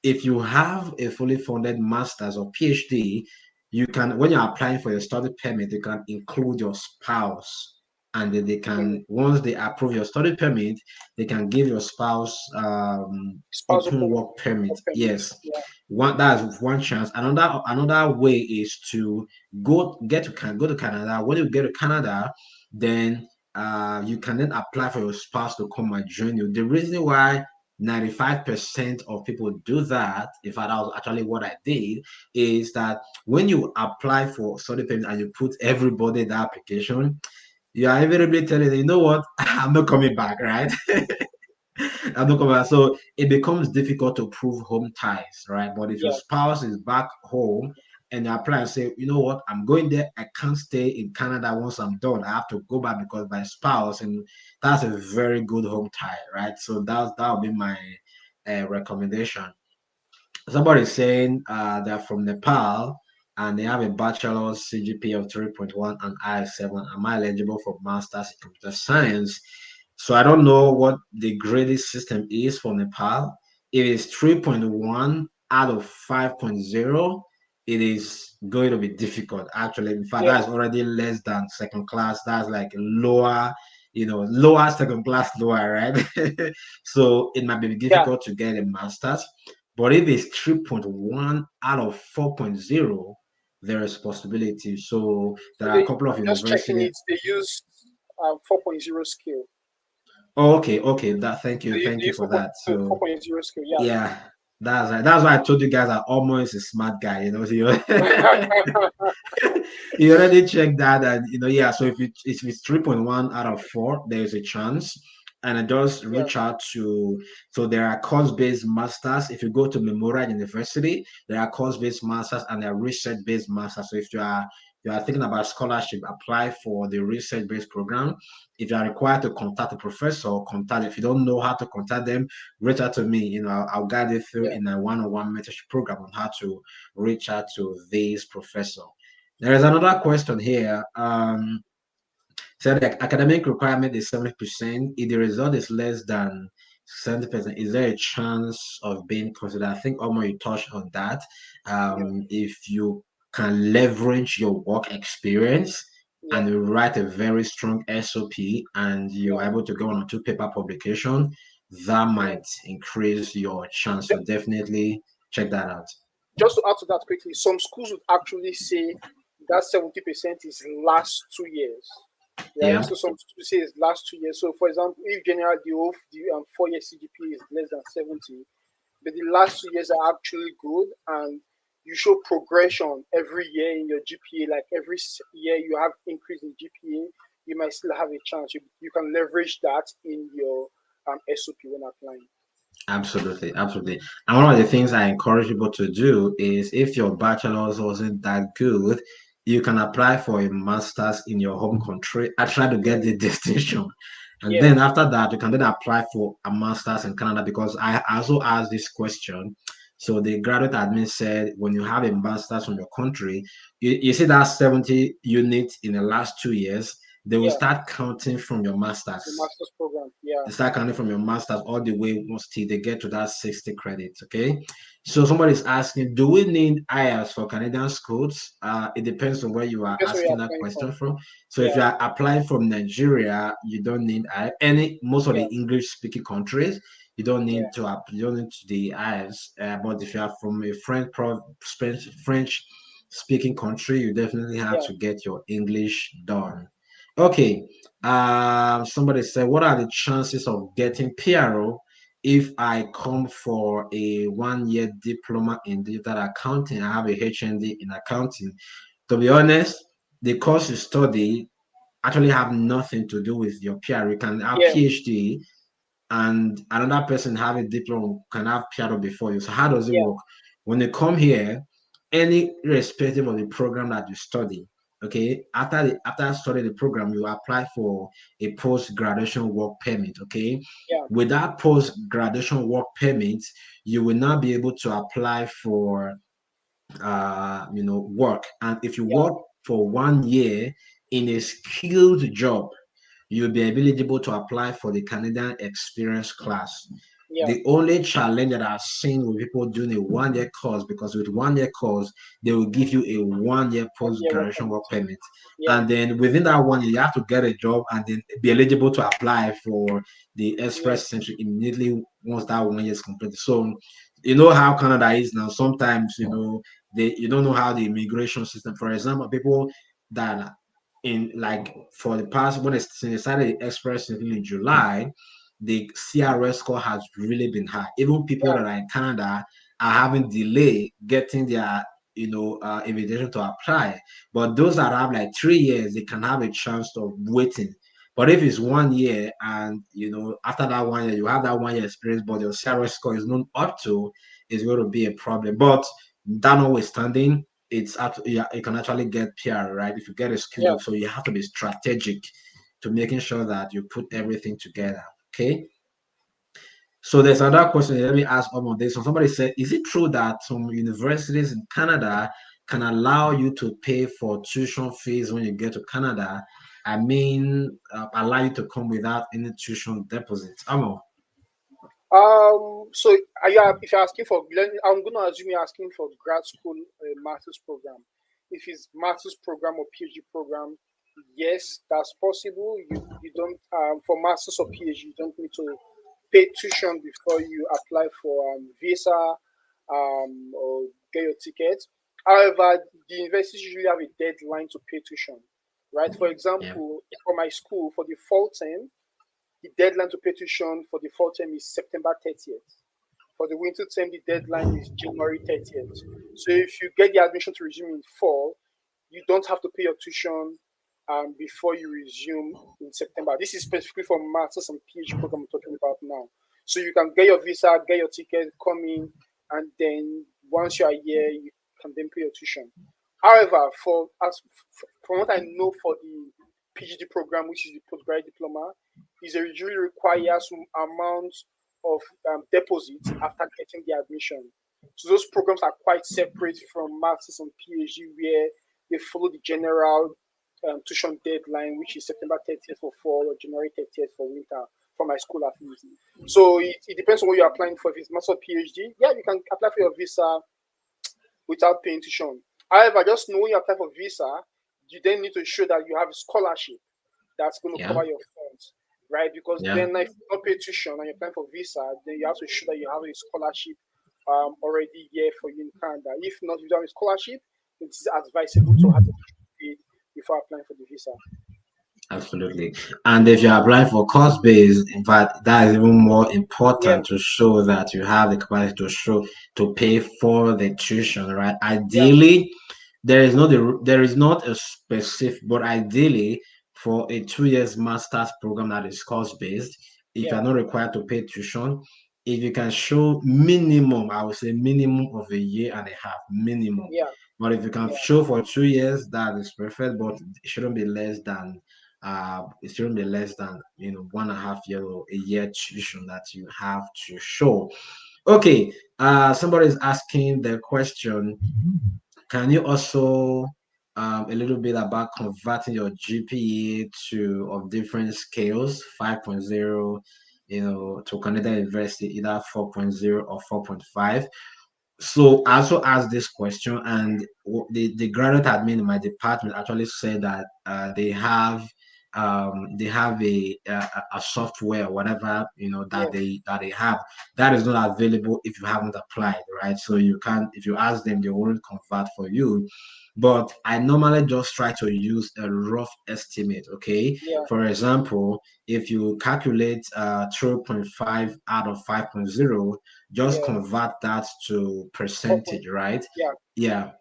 if you have a fully funded master's or PhD, you can, when you're applying for your study permit, you can include your spouse. And then they Mhm. can, once they approve your study permit, they can give your spouse Spousal open work permit. permits, Yes, yeah, that's one chance. Another way is to go to Canada. When you get to Canada, then you can then apply for your spouse to come and join you. The reason why 95% of people do that, in fact, that was actually what I did, is that when you apply for study permit and you put everybody in the application, you are invariably telling them, you know what, I'm not coming back, right? I'm not coming back. So it becomes difficult to prove home ties, right? But if your yeah, spouse is back home and you apply and say, you know what, I'm going there, I can't stay in Canada once I'm done. I have to go back because my spouse, and that's a very good home tie, right? So that would be my recommendation. Somebody saying they're from Nepal and they have a bachelor's CGPA of 3.1 and I7. Am I eligible for master's in computer science? So I don't know what the grading system is for Nepal. If it's 3.1 out of 5.0, it is going to be difficult. Actually, in fact, yeah, that's already less than second class. That's like lower, lower second class, lower, right? So it might be yeah. difficult to get a master's. But if it's 3.1 out of 4.0, there is possibility. So So there are a they, couple of I'm just checking universities. it. They use 4.0 scale. Oh, okay. That thank The you for that. So 4.0 skill, yeah. yeah, that's right. That's why I told you guys that almost a smart guy. You know, so you you already checked that, and yeah. So if it's 3.1 out of 4, there is a chance. And I just Yeah, reach out to, so there are course-based masters. If you go to Memorial University, there are course-based masters and there are research-based masters. So if you are thinking about scholarship, apply for the research-based program. If you are required to contact a professor, contact. If you don't know how to contact them, reach out to me. I'll guide you through yeah, in a one-on-one mentorship program on how to reach out to this professor. There is another question here. So the academic requirement is 70%. If the result is less than 70%, is there a chance of being considered? I think Omar, you touched on that. yeah, If you can leverage your work experience and yeah, you write a very strong SOP and you're yeah, able to go on a two-paper publication, that yeah. might increase your chance. So definitely check that out. Just to add to that quickly, some schools would actually say that 70% is last 2 years, right? Yeah, So some schools say it's last 2 years. So for example, if general the 4 year CGPA is less than 70, but the last 2 years are actually good, and you show progression every year in your GPA, like every year you have increase in GPA, you might still have a chance. You can leverage that in your SOP when applying. absolutely. And one of the things I encourage people to do is if your bachelor's wasn't that good, you can apply for a master's in your home country. I try to get Mm, the distinction. And yeah, then after that, you can then apply for a master's in Canada because I also asked this question. So the graduate admin said when you have a master's from your country, you see that 70 units in the last 2 years, they will yeah, start counting from your the master's. master's program, yeah, They start counting from your master's all the way once till they get to that 60 credits. Okay. So somebody's asking, do we need IELTS for Canadian schools? It depends on where you are depends where you're asking that applying question from. from. So if Yeah, you are applying from Nigeria, you don't need most of the yeah, English speaking countries, yeah, you don't need the IELTS. But if you are from a French speaking country, you definitely have yeah. to get your English done. Okay. Somebody said, what are the chances of getting PRO if I come for a 1 year diploma in digital accounting? I have a HND in accounting. To be honest, the course you study actually have nothing to do with your PR. You can have Yeah, PhD and another person have a diploma can have PRO before you. So how does it yeah, work? When you come here, any irrespective of the program that you study, okay, after studying the program, you apply for a post graduation work permit, okay. yeah, With that post graduation work permit, you will now be able to apply for work. And if you yeah, work for 1 year in a skilled job, you'll be eligible to apply for the Canadian Experience class. yeah. The only challenge that I've seen with people doing a 1 year course, because with 1 year course, they will give you a 1 year 1 year work post-graduation permit. work permit. Yeah, And then within that 1 year, you have to get a job and then be eligible to apply for the yeah, Express Entry immediately once that 1 year is completed. So you know how Canada is now. Sometimes, you don't know how the immigration system, for example, people that in like for the past when they started the express in July, the CRS score has really been high. Even people yeah, that are in Canada are having delay getting their invitation to apply. But those that have like 3 years, they can have a chance of waiting. But if it's 1 year and after that 1 year you have that 1 year experience, but your CRS score is not up to, it's going to be a problem. But that notwithstanding, yeah, you can actually get PR, right? If you get a skill yeah. job, so you have to be strategic to making sure that you put everything together. Okay. So there's another question. Let me ask on this. So somebody said, is it true that some universities in Canada can allow you to pay for tuition fees when you get to Canada? I mean, allow you to come without any tuition deposits. Amo. So if you're asking for learning, I'm going to assume you're asking for grad school master's program. If it's master's program or PhD program, yes, that's possible. You don't for master's or PhD, you don't need to pay tuition before you apply for visa or get your ticket. However, the universities usually have a deadline to pay tuition, right? For Yeah. example, for my school, for the fall term, the deadline to pay tuition for the fall term is September 30th. For the winter term, the deadline is January 30th. So if you get the admission to resume in fall, you don't have to pay your tuition before you resume in September. This is specifically for masters and PhD program I'm talking about now. So you can get your visa, get your ticket, come in, and then once you are here, you can then pay your tuition. However, from what I know for the PhD program, which is the postgraduate diploma, is a usually requires some amount of deposit after getting the admission. So those programs are quite separate from masters and PhD, where they follow the general tuition deadline, which is September 30th for fall or January 30th for winter, for my school at least. So it depends on what you're applying for. If it's master or PhD, yeah, you can apply for your visa without paying tuition. However, just know when you apply for visa, you then need to show that you have a scholarship that's going to cover your funds, right? Because then if you don't pay tuition and you're applying for visa, then you have to show that you have a scholarship already here for you in Canada. If not, if you have a scholarship, it's advisable to have it paid before applying for the visa. Absolutely. And if you're applying for course based, in fact, that is even more important to show that you have the capacity to pay for the tuition, right? Ideally, there is not a specific, but ideally for a 2 years master's program that is course based, if you're not required to pay tuition, if you can show minimum, I would say minimum of a year and a half, minimum. But if you can show for 2 years, that is perfect, but it shouldn't be less than 1.5 year or a year tuition that you have to show. Okay, somebody is asking the question, can you also a little bit about converting your GPA to of different scales, 5.0, to Canada University, either 4.0 or 4.5? So I also asked this question, and the graduate admin in my department actually said that they have a software, whatever that they have, that is not available if you haven't applied, right? So you can't, if you ask them, they won't convert for you. But I normally just try to use a rough estimate. Okay, for example, if you calculate 3.5 out of 5.0, just convert that to percentage, right? Yeah.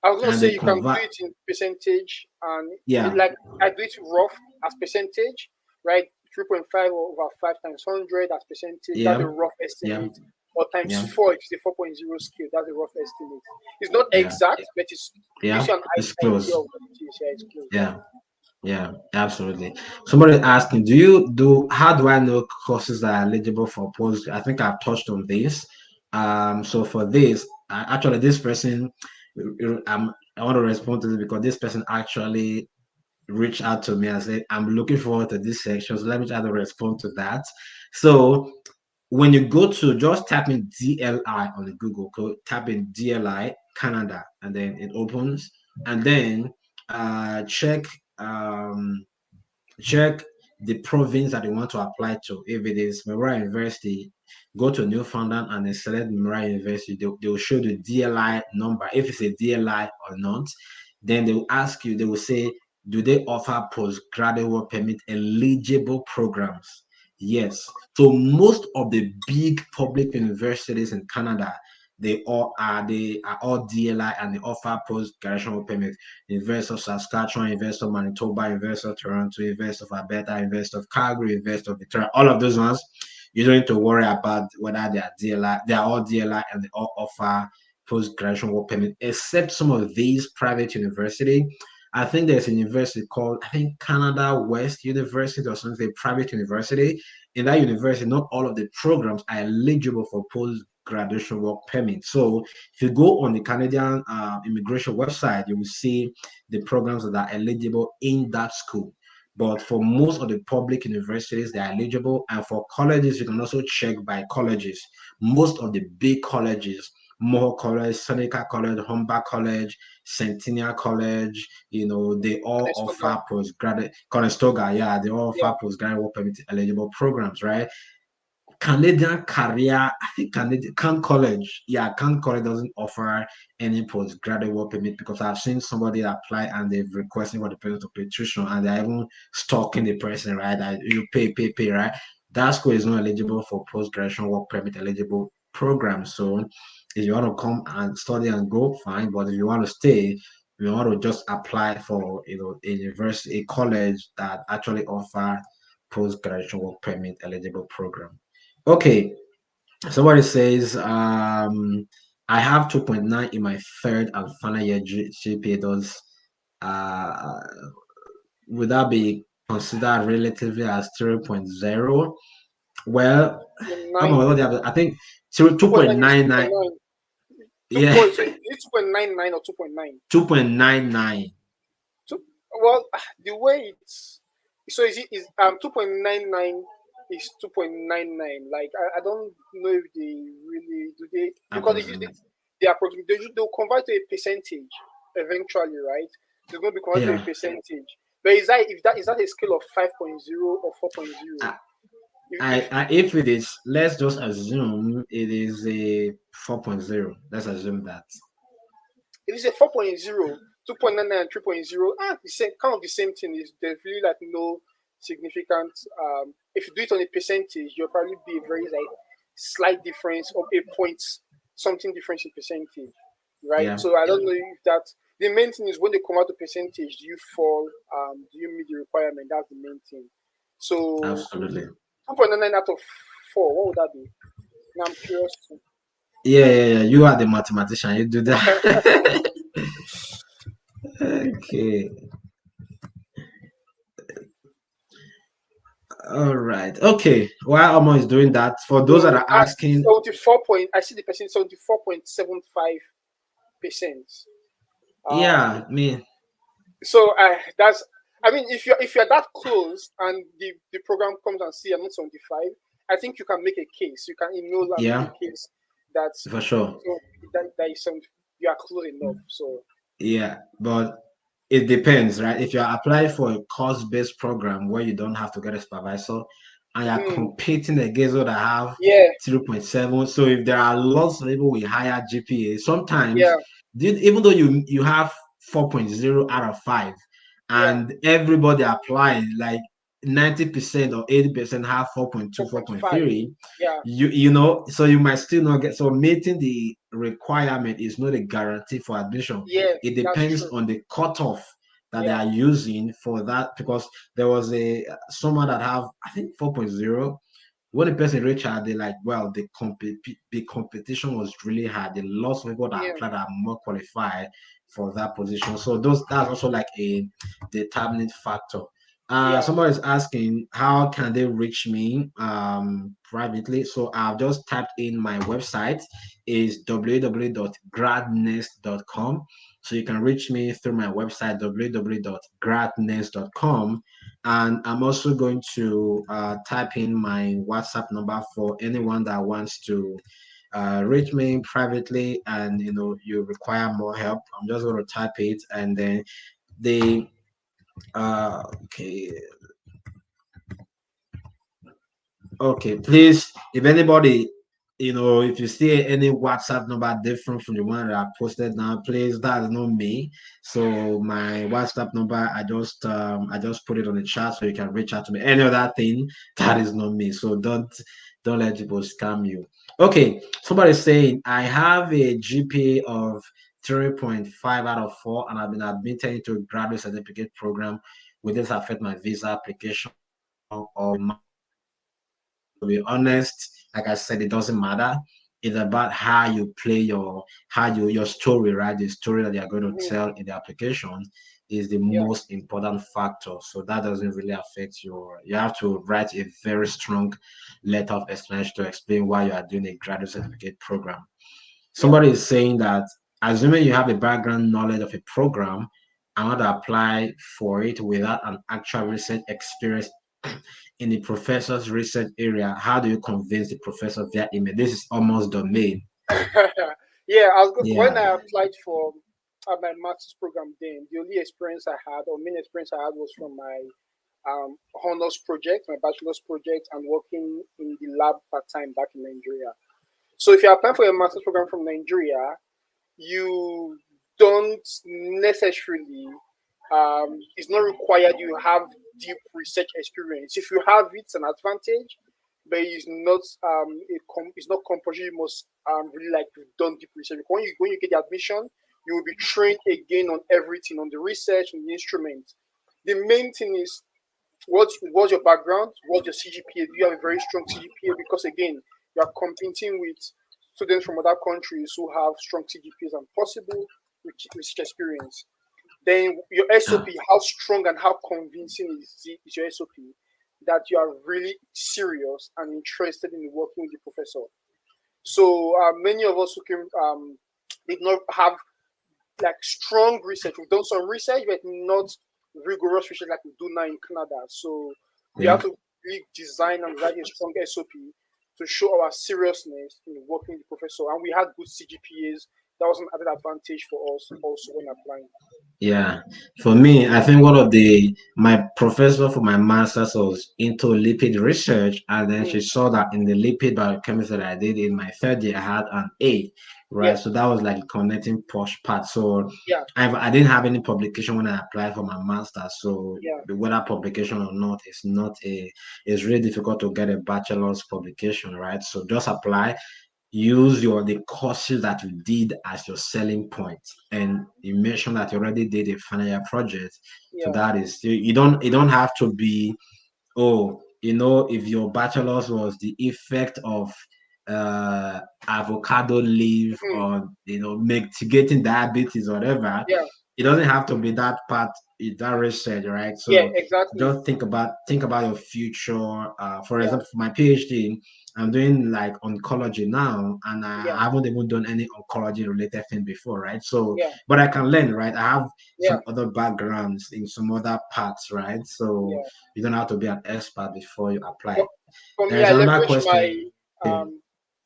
I was gonna say you can do it in percentage, and like I do it rough as percentage, right? 3.5 over 5 times 100 as percentage. That's a rough estimate. Or times 4 if it's a 4.0 scale. That's a rough estimate. It's not exact, but it's gives you an close. idea of what it is. Yeah, it's close. Yeah, absolutely. Somebody asking, how do I know courses that are eligible for post? I think I've touched on this. So for this, actually, this person, I want to respond to this because this person actually reached out to me and said, I'm looking forward to this section. So let me try to respond to that. So when you go to just type in DLI on the Google, type in DLI Canada, and then it opens, and then check check the province that you want to apply to. If it is Memorial University, go to Newfoundland and then select Memorial University. They will show the DLI number, if it's a DLI or not. Then they will ask you, they will say, do they offer postgraduate work permit eligible programs? Yes. So most of the big public universities in Canada, they are all DLI, and they offer post-graduation work permit. University of Saskatchewan, University of Manitoba, University of Toronto, University of Alberta, University of Calgary, University of Victoria, all of those ones, you don't need to worry about whether they are DLI. They are all DLI, and they all offer post-graduation work permit, except some of these private universities. I think there's a university called, I think, Canada West University or something, a private university. In that university, not all of the programs are eligible for post-graduation work permit. So if you go on the Canadian immigration website, you will see the programs that are eligible in that school. But for most of the public universities, they are eligible. And for colleges, you can also check by colleges. Most of the big colleges, Mohawk College, Seneca College, Humber College, Centennial College, they all offer postgraduate, Conestoga, they all offer postgraduate work permit eligible programs, right? Canadian career, I think Can College, yeah, Can College doesn't offer any postgraduate work permit because I've seen somebody apply and they've requested for the person to pay tuition and they're even stalking the person, right? That you pay, right? That school is not eligible for post-graduation work permit eligible program. So if you want to come and study and go, fine. But if you want to stay, you want to just apply for a university, a college that actually offer post-graduation work permit eligible program. Okay, somebody says I have 2.9 in my third and final year GPA. Does uh would that be considered relatively as 3.0? Well, I'm 9, already I think 2 2.9 is 2.99. 2.9. Two, Yeah, oh, so it's 2.99 or 2.9? 2.99. Two, well, the way it's so is 2.99 is 2.99. Like I don't know if they really do they because they use it Approximately. they approximate they'll convert to a percentage eventually, right? They're going to be converted to a Yeah. percentage. But is that a scale of 5.0 or 4.0? If it is, let's just assume it is a 4.0. Let's assume that. If it's a 4.0, 2.99 and 3.0, the same kind of the same thing. Is there's really like no significant if you do it on a percentage, you'll probably be a very like slight difference of a point something difference in percentage. Right. Yeah, So I don't know if that the main thing is when they come out to percentage, do you fall, do you meet the requirement? That's the main thing. So absolutely. 2.99 out of 4, what would that be? Now I'm curious to Yeah. You are the mathematician. You do that. Okay. All right. Okay. While Amo is doing that, for those that so are at asking, 74 point, I see the percent 74.75%. Um, yeah, me, so that's I mean if you're that close and the program comes and see I'm not 75, I think you can make a case. You can email and make yeah, a case that for sure. so that is some you are close enough. So Yeah, but it depends, right? If you're applying for a course-based program where you don't have to get a supervisor and you're mm, competing against those that have yeah, 0.7, so if there are lots of people with higher GPA, sometimes yeah, even though you have 4.0 out of 5 yeah, and everybody applying, like 90% or 80% have 4.2, 4.5, 4.3, yeah, so you might still not get, so meeting the requirement is not a guarantee for admission. yeah, It that's depends true. on the cutoff that they Yeah, are using for that, because there was a someone that have I think 4.0. When the person reached out, they like, well, the competition was really hard. The lots of people that yeah, applied are more qualified for that position. So that's also like a determining factor. yeah. Somebody's asking how can they reach me privately. So I've just typed in my website is www.gradnext.com. So you can reach me through my website www.gradnext.com. And I'm also going to type in my WhatsApp number for anyone that wants to reach me privately and you require more help. I'm just going to type it and then the okay. Okay, please, if anybody, if you see any WhatsApp number different from the one that I posted now, please, that is not me. So my WhatsApp number, I just put it on the chat so you can reach out to me. Any other thing, that is not me. So don't let people scam you. Okay, somebody's saying I have a GPA of 3.5 out of 4 and I've been admitted into a graduate certificate program. Will this affect my visa application or my to be honest, like I said, it doesn't matter. It's about how you play your story, right? The story that you're going to Mhm. tell in the application is the Yeah, most important factor. So that doesn't really affect you have to write a very strong letter of explanation to explain why you are doing a graduate certificate program. yeah. Somebody is saying that assuming you have a background knowledge of a program and want to apply for it without an actual recent experience in the professor's research area, how do you convince the professor via email? This is almost domain. Yeah, when Yeah. I applied for my master's program then, the only experience I had, or main experience I had, was from my honors project, my bachelor's project, and working in the lab part time back in Nigeria. So if you're applying for a master's program from Nigeria, you don't necessarily, it's not required you have deep research experience. If you have it, it's an advantage, but it's not compulsory. You must really like you've done deep research. When you get the admission, you will be trained again on everything, on the research, on the instruments. The main thing is what's your background, what's your CGPA? Do you have a very strong CGPA? Because again, you are competing with students from other countries who have strong CGPAs and possible research experience. Then your Ah, SOP, how strong and how convincing is your SOP that you are really serious and interested in working with the professor. So many of us who came did not have like strong research. We've done some research, but not rigorous research like we do now in Canada. So we have yeah. to really design and write a strong SOP to show our seriousness in working with the professor. And we had good CGPAs. That was an added advantage for us also when applying. Yeah, for me, I think one of my professor for my master's was into lipid research, and then Mm, she saw that in the lipid biochemistry that I did in my third year, I had an A, yeah, right? So that was like connecting push part. So yeah, I didn't have any publication when I applied for my master's. So yeah, whether publication or not, it's really difficult to get a bachelor's publication, right? So just apply, use the courses that you did as your selling point, and you mentioned that you already did a final year project, so yeah. that is you don't have to be, oh, if your bachelor's was the effect of avocado leaf Mm, or mitigating diabetes or whatever. yeah, It doesn't have to be that part, that research, right? yeah, So exactly. just think about your future. For Yeah, example, for my PhD, I'm doing like oncology now, and I yeah, haven't even done any oncology related thing before, right? So, yeah, but I can learn, right? I have yeah, some other backgrounds in some other parts, right? So yeah. you don't have to be an expert before you apply. For, for There me, is I another leverage question.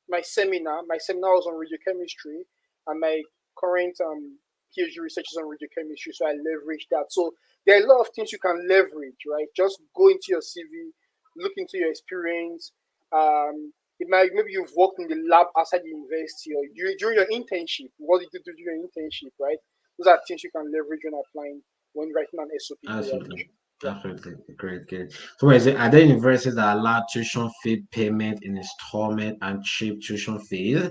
my seminar. My seminar was on radiochemistry, and my current PhD research is on radiochemistry. So I leverage that. So there are a lot of things you can leverage, right? Just go into your CV, look into your experience. It might maybe you've worked in the lab outside the university or during your internship. What did you do during your internship, right? Those are things you can leverage when applying when writing an SOP for your Absolutely. admission. Yeah, Absolutely. Great, great. So what is it? Are there universities that allow tuition fee payment in installment and cheap tuition fees?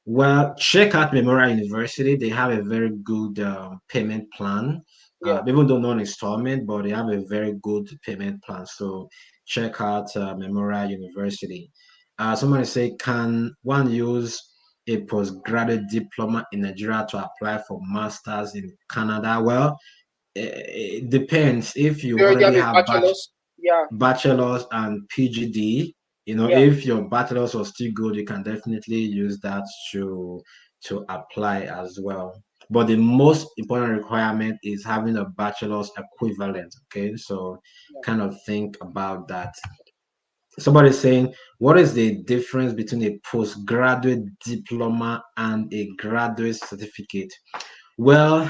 Well, check out Memorial University. They have a very good payment plan. yeah, Even though non-installment, but they have a very good payment plan. So check out Memorial University. Somebody say, can one use a postgraduate diploma in Nigeria to apply for masters in Canada? Well, it depends. If they you already already have a have bachelor's. Yeah, bachelor's and PGD, yeah, if your bachelor's was still good, you can definitely use that to apply as well. But the most important requirement is having a bachelor's equivalent. Okay, so yeah. kind of think about that. Somebody's saying, what is the difference between a postgraduate diploma and a graduate certificate? Well,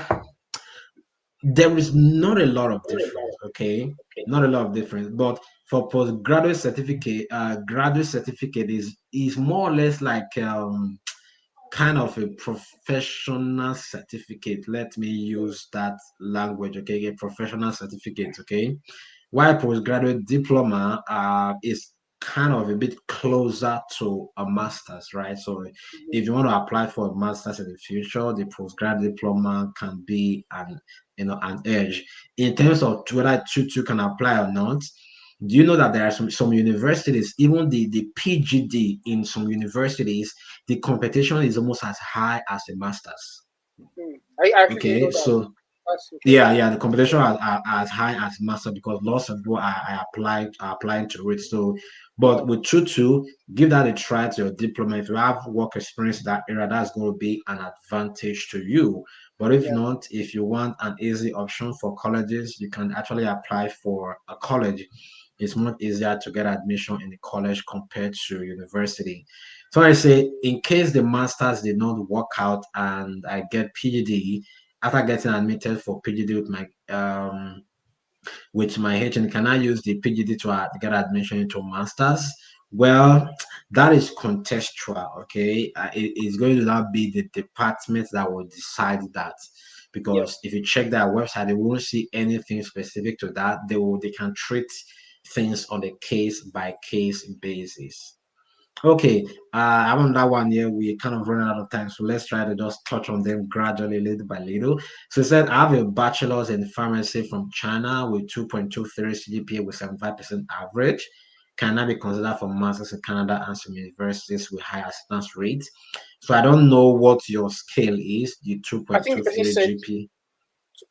there is not a lot of difference, okay? Not a lot of difference, but for postgraduate certificate, graduate certificate is more or less like kind of a professional certificate. Let me Mm, use that language, okay? A professional certificate, okay? While postgraduate diploma is kind of a bit closer to a master's, right? So mhm. if you want to apply for a master's in the future, the postgraduate diploma can be an edge. In terms of whether two can apply or not, do you know that there are some universities, even the PGD in some universities, the competition is almost as high as a master's. I actually didn't Okay, know that. so That's yeah, interesting. yeah, the competition are as high as master because lots of people are applying to it. So, Yeah, but with two, give that a try to your diploma. If you have work experience in that area, that's going to be an advantage to you. But if yeah, not, if you want an easy option for colleges, you can actually apply for a college. It's much easier to get admission in the college compared to university. So I say, in case the masters did not work out and I get PhD, after getting admitted for PGD with my with my HN, can I use the PGD to get admission into masters? Well, that is contextual, okay? It's going to now be the department that will decide that. Yeah. Because if you check their website, they won't see anything specific to that. They can treat things on a case by case basis. Okay, I'm on that one here. We kind of running out of time, so let's try to just touch on them gradually, little by little. So it said I have a bachelor's in pharmacy from China with 2.23 CGPA with 75% average. Can I be considered for masters in Canada and some universities with high acceptance rates? So I don't know what your scale is, the I think the person 2.23 said, GP,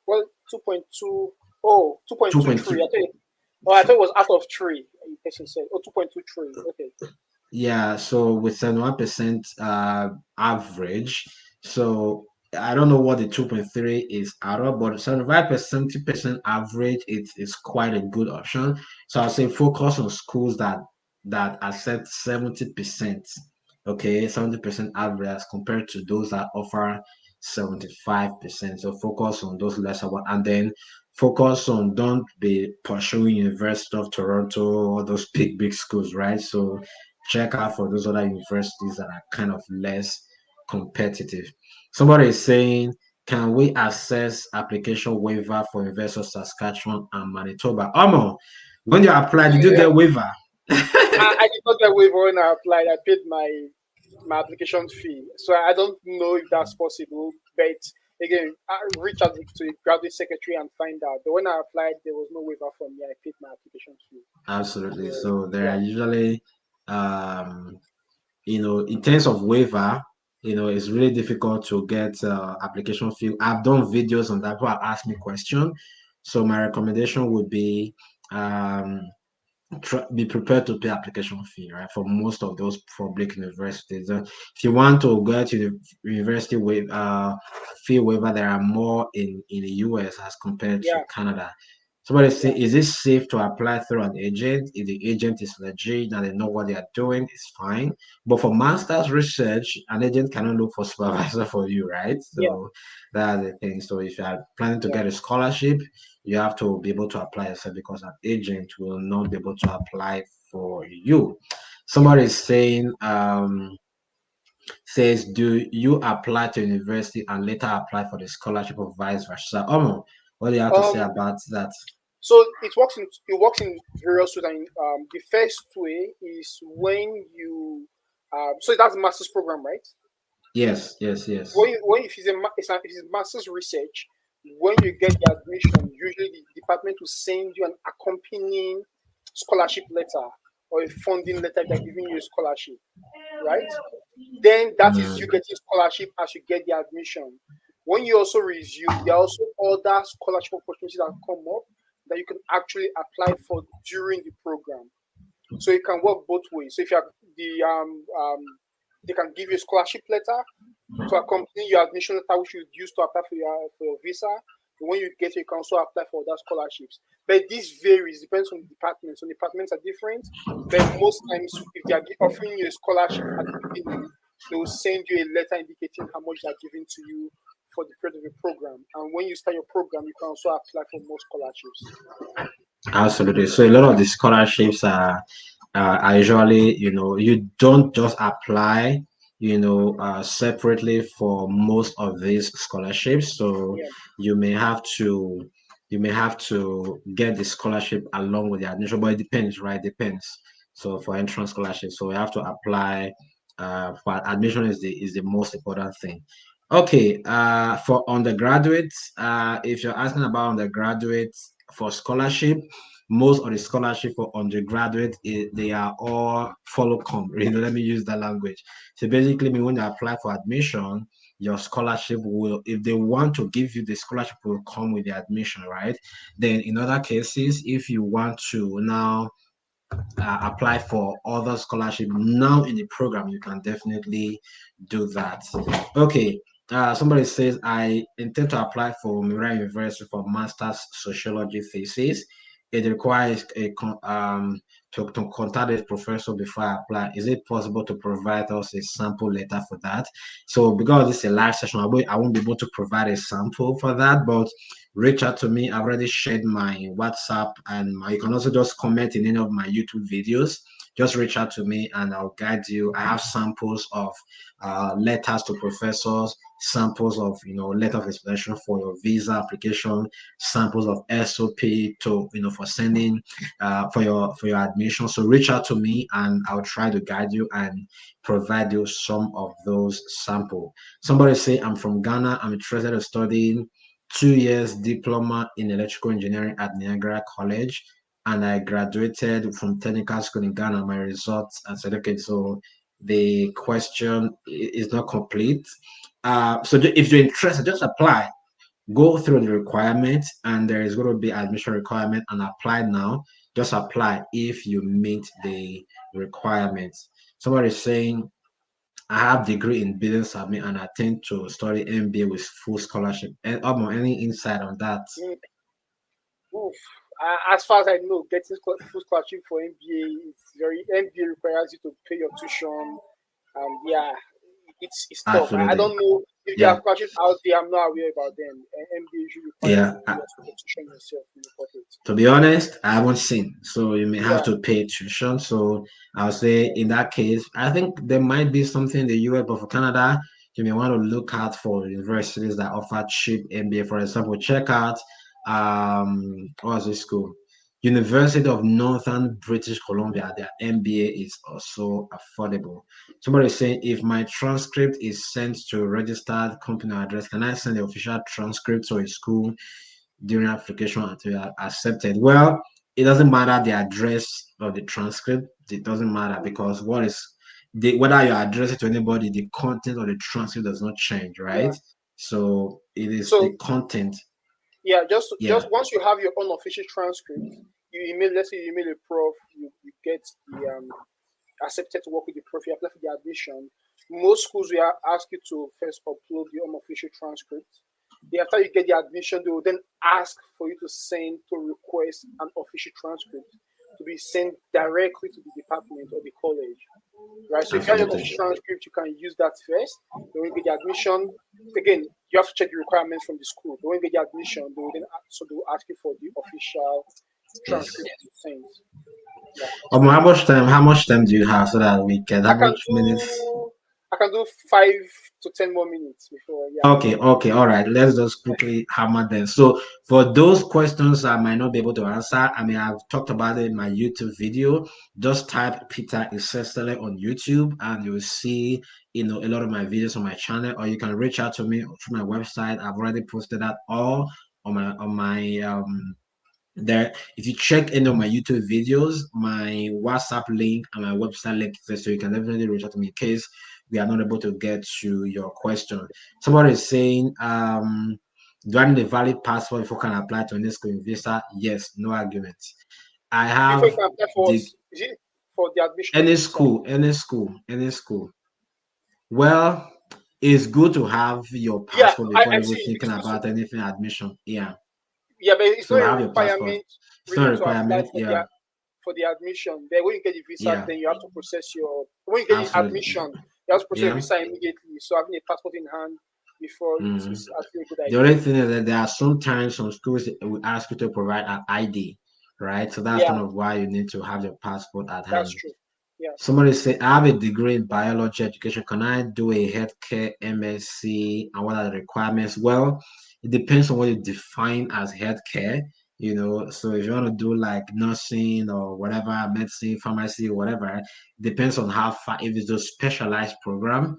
well, 2.2, oh, 2.23. 2.2. I thought it was out of 3. The person said, oh, 2.23. Okay. Yeah, so with 71% average. So I don't know what the 2.3 is out of, but 75%, 70% average, it's quite a good option. So I'll say focus on schools that accept 70%, okay, 70% average as compared to those that offer 75%. So focus on those lesser one, and then focus on, don't be pursuing University of Toronto or those big schools, right? So check out for those other universities that are kind of less competitive. Somebody is saying, can we access application waiver for University of Saskatchewan and Manitoba? Omo, when you applied, did you Yeah. get waiver? I did not get waiver when I applied. I paid my application fee, so I don't know if that's possible. But again, I reach out to the graduate secretary and find out. But when I applied, there was no waiver for me. I paid my application fee. Absolutely. So So there are yeah, usually um in terms of waiver, it's really difficult to get application fee. I've done videos on that. People have asked me question. So my recommendation would be um, be prepared to pay application fee, right? For most of those public universities. If you want to get to the university fee waiver, there are more in the US as compared to yeah, Canada. Somebody say, yeah, is it safe to apply through an agent? If the agent is legit and they know what they are doing, it's fine. But for master's research, an agent cannot look for supervisor for you, right? yeah, So that's the thing. So if you are planning to yeah, get a scholarship, you have to be able to apply yourself because an agent will not be able to apply for you. yeah. Somebody is saying, says, do you apply to university and later apply for the scholarship or vice versa? What do you have to say Um, about that? so it works in various ways. And the first way is when you so that's master's program, right? Yes, yes, yes. When if it's master's research, when you get the admission, usually the department will send you an accompanying scholarship letter or a funding letter if they're giving you a scholarship, right? Then that is you Mm, getting scholarship as you get the admission. When you also resume, there are also other scholarship opportunities that come up that you can actually apply for during the program. So it can work both ways. So if you are they can give you a scholarship letter to accompany your admission letter, which you use to apply for your visa. And when you get it, you can also apply for other scholarships. But this varies, depends on the department. Some departments are different, but most times, if they are offering you a scholarship at the beginning, they will send you a letter indicating how much they are giving to you for the period of the program. And when you start your program, you can also apply for more scholarships. absolutely. So a lot of the scholarships are usually, you don't just apply, separately for most of these scholarships. So Yeah, you may have to get the scholarship along with the admission, but it depends, right? Depends. So for entrance scholarship, so you have to apply. For admission is the most important thing. Okay, for undergraduates, if you're asking about undergraduates for scholarship, most of the scholarship for undergraduate they are all follow come. Let me use that language. So basically, when you apply for admission, your scholarship will, if they want to give you the scholarship, will come with the admission, right? Then in other cases, if you want to now apply for other scholarship now in the program, you can definitely do that. Okay. Somebody says, I intend to apply for Mira University for master's sociology thesis. It requires to contact the professor before I apply, is it possible to provide us a sample letter for that? So because this is a live session, I won't be able to provide a sample for that, but reach out to me. I've already shared my WhatsApp, and you can also just comment in any of my YouTube videos. Just reach out to me and I'll guide you. I have samples of letters to professors, samples of letter of explanation for your visa application, samples of SOP to for sending for your admission. So reach out to me and I'll try to guide you and provide you some of those samples. Somebody say, I'm from Ghana, I'm interested in studying 2 years diploma in electrical engineering at Niagara College, and I graduated from technical school in Ghana. My results and certificate. So the question is not complete. So if you're interested, just apply. Go through the requirements, and there is going to be admission requirement, and apply now. Just apply if you meet the requirements. Somebody is saying, I have degree in business admin and I intend to study MBA with full scholarship. And any insight on that? Oof. As far as I know, getting full scholarship for MBA is MBA requires you to pay your tuition. Yeah, it's tough. I don't know if there are scholarships out there. I'm not aware about them. MBA usually requires you to pay your tuition yourself in your pocket. To be honest, I haven't seen, so you may have to pay tuition. So I'll say in that case, I think there might be something in the US, but for Canada, you may want to look out for universities that offer cheap MBA. For example, check out what's this school? University of Northern British Columbia. Their MBA is also affordable. Somebody is saying, if my transcript is sent to registered company address, can I send the official transcript to a school during application until you are accepted? Well, it doesn't matter the address of the transcript. It doesn't matter, because whether you address it to anybody, the content of the transcript does not change, right? So it is the content. Just once you have your own official transcript, let's say you email a prof, you get the accepted to work with the prof, you apply for the admission. Most schools will ask you to first upload your own official transcript. After you get the admission, they will then ask for you to request an official transcript to be sent directly to the department or the college. Right? So if you have your official transcript, you can use that first. Then when you get the admission, again, you have to check the requirements from the school. But when you get the admission, they will ask you for the official transcript to send. How much time do you have so that we can? How much minutes? I can do 5 to 10 more minutes before. Okay, all right. Let's just quickly hammer them. So for those questions I might not be able to answer, I've talked about it in my YouTube video. Just type Peter Isesele on YouTube and you'll see a lot of my videos on my channel, or you can reach out to me through my website. I've already posted that all on my there. If you check any of my YouTube videos, my WhatsApp link and my website link is there, so you can definitely reach out to me in case we are not able to get to your question. Somebody is saying, do I need a valid passport before I can apply to any school visa? Yes, no argument. I have is it for the admission? Any school. Well, it's good to have your passport before even thinking about anything admission. Yeah, but it's not a requirement. It's not a requirement. For the admission. Then when you get the visa, then you have to process when you get the admission, you have to process your visa immediately. So having a passport in hand before is actually a good idea. The only thing is that there are sometimes some schools that will ask you to provide an ID, right? So that's kind of why you need to have your passport at hand. That's true. Yeah. Somebody say, I have a degree in biology education. Can I do a healthcare MSc? And what are the requirements? Well, it depends on what you define as healthcare. So if you want to do like nursing or whatever, medicine, pharmacy, whatever, depends on how far. If it's a specialized program,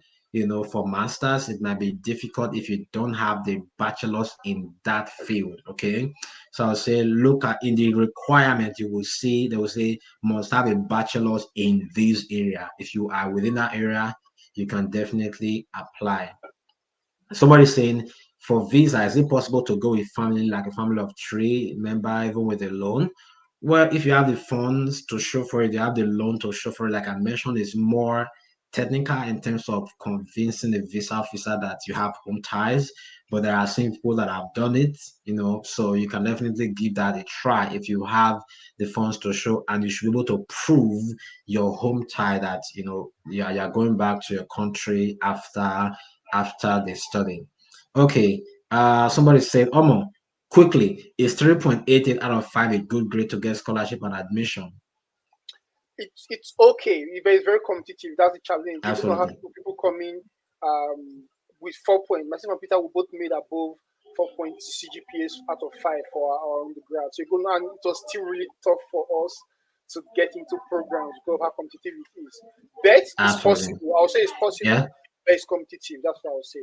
for masters, it might be difficult if you don't have the bachelor's in that field. Okay, so I'll say look at in the requirement, they will say must have a bachelor's in this area. If you are within that area, you can definitely apply. Somebody saying, for visa, is it possible to go with family, like a family of 3 members, even with a loan? Well, if you have the funds to show for it, you have the loan to show for it. Like I mentioned, it's more technical in terms of convincing the visa officer that you have home ties, but there are some people that have done it, so you can definitely give that a try if you have the funds to show, and you should be able to prove your home tie that you're going back to your country after the study. Okay, somebody said, Omo, quickly, is 3.88 out of 5 a good grade to get scholarship and admission? It's okay, but it's very competitive. That's the challenge. You're going to have Absolutely. people coming with 4 points. Myself and Peter, we both made above 4 point CGPAs out of 5 for our undergrad. So you're going to, and it was still really tough for us to get into programs because of how competitive it is. But it's Absolutely. possible. I'll say it's possible, Yeah. but it's competitive. That's what I'll say.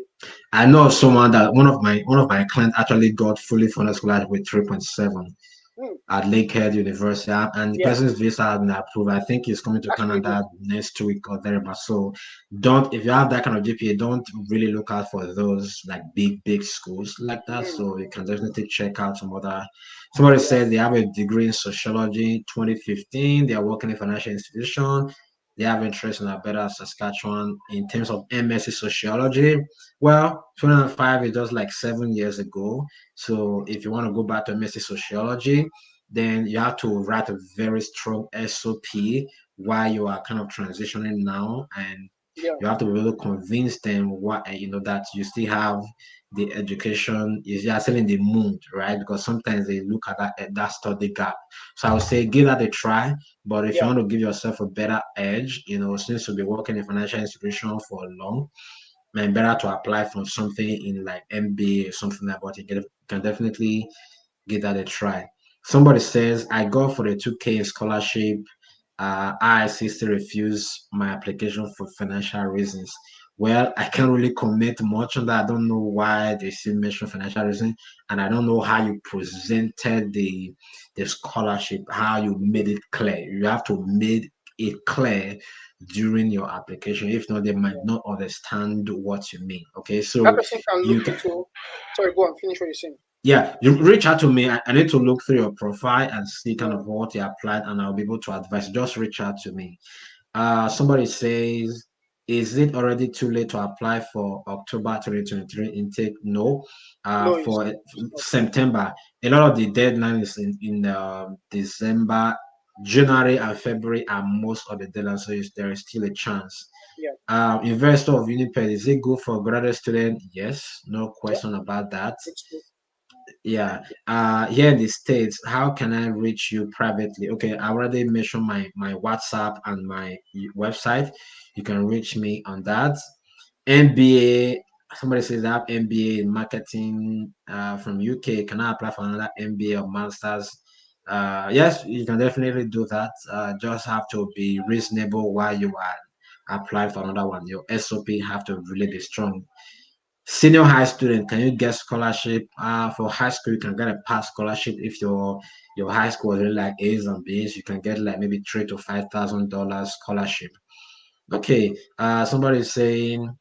I know someone that one of my clients actually got fully funded scholarship with 3.7 Hmm. at Lakehead University, and the Yeah, person's visa has been approved. I think he's coming to that's really good. Canada next week or thereabouts. So don't, if you have that kind of GPA, don't really look out for those like big schools like that. Hmm. So you can definitely check out some other. Somebody Yeah, says they have a degree in sociology, 2015. They are working in a financial institution. They have interest in Alberta, Saskatchewan in terms of MSc sociology. Well, 2005 is just like 7 years ago. So if you want to go back to MSc sociology, then you have to write a very strong SOP while you are kind of transitioning now, and yeah, you have to be able to convince them that you still have the education, you are still in the mood, right? Because sometimes they look at that study gap. So I would say give that a try. But if you yeah, want to give yourself a better edge, since you'll be working in a financial institution for long, man, better to apply for something in like MBA or something like that. You can definitely give that a try. Somebody says, I go for the 2K scholarship. I still refuse my application for financial reasons. Well, I can't really comment much on that. I don't know why they still mention financial reasons, and I don't know how you presented the scholarship, how you made it clear. You have to make it clear during your application. If not, they might yeah. not understand what you mean. Okay, That so person can look you can, into. Sorry, go on. Finish what you're saying. yeah, you reach out to me. I need to look through your profile and see kind Yeah, of what you applied, and I'll be able to advise. Just reach out to me. Somebody says, is it already too late to apply for October 2023 intake? No. no, For it's not. September, a lot of the deadline is in December, January, and February are most of the deadlines, so there is still a chance. Yeah, Investor of Uniped, is it good for graduate student? Yes, no yeah, question about that. it's good. Yeah. Here in the States, how can I reach you privately? Okay, I already mentioned my WhatsApp and my website. You can reach me on that. MBA, somebody says I have MBA in marketing from UK. Can I apply for another MBA or master's? Yes, you can definitely do that. Just have to be reasonable while you are applying for another one. Your SOP have to really be strong. Senior high student, can you get scholarship? For high school, you can get a past scholarship if your high school was really like A's and B's. You can get like maybe $3,000 to $5,000 scholarship. Okay. Somebody is saying,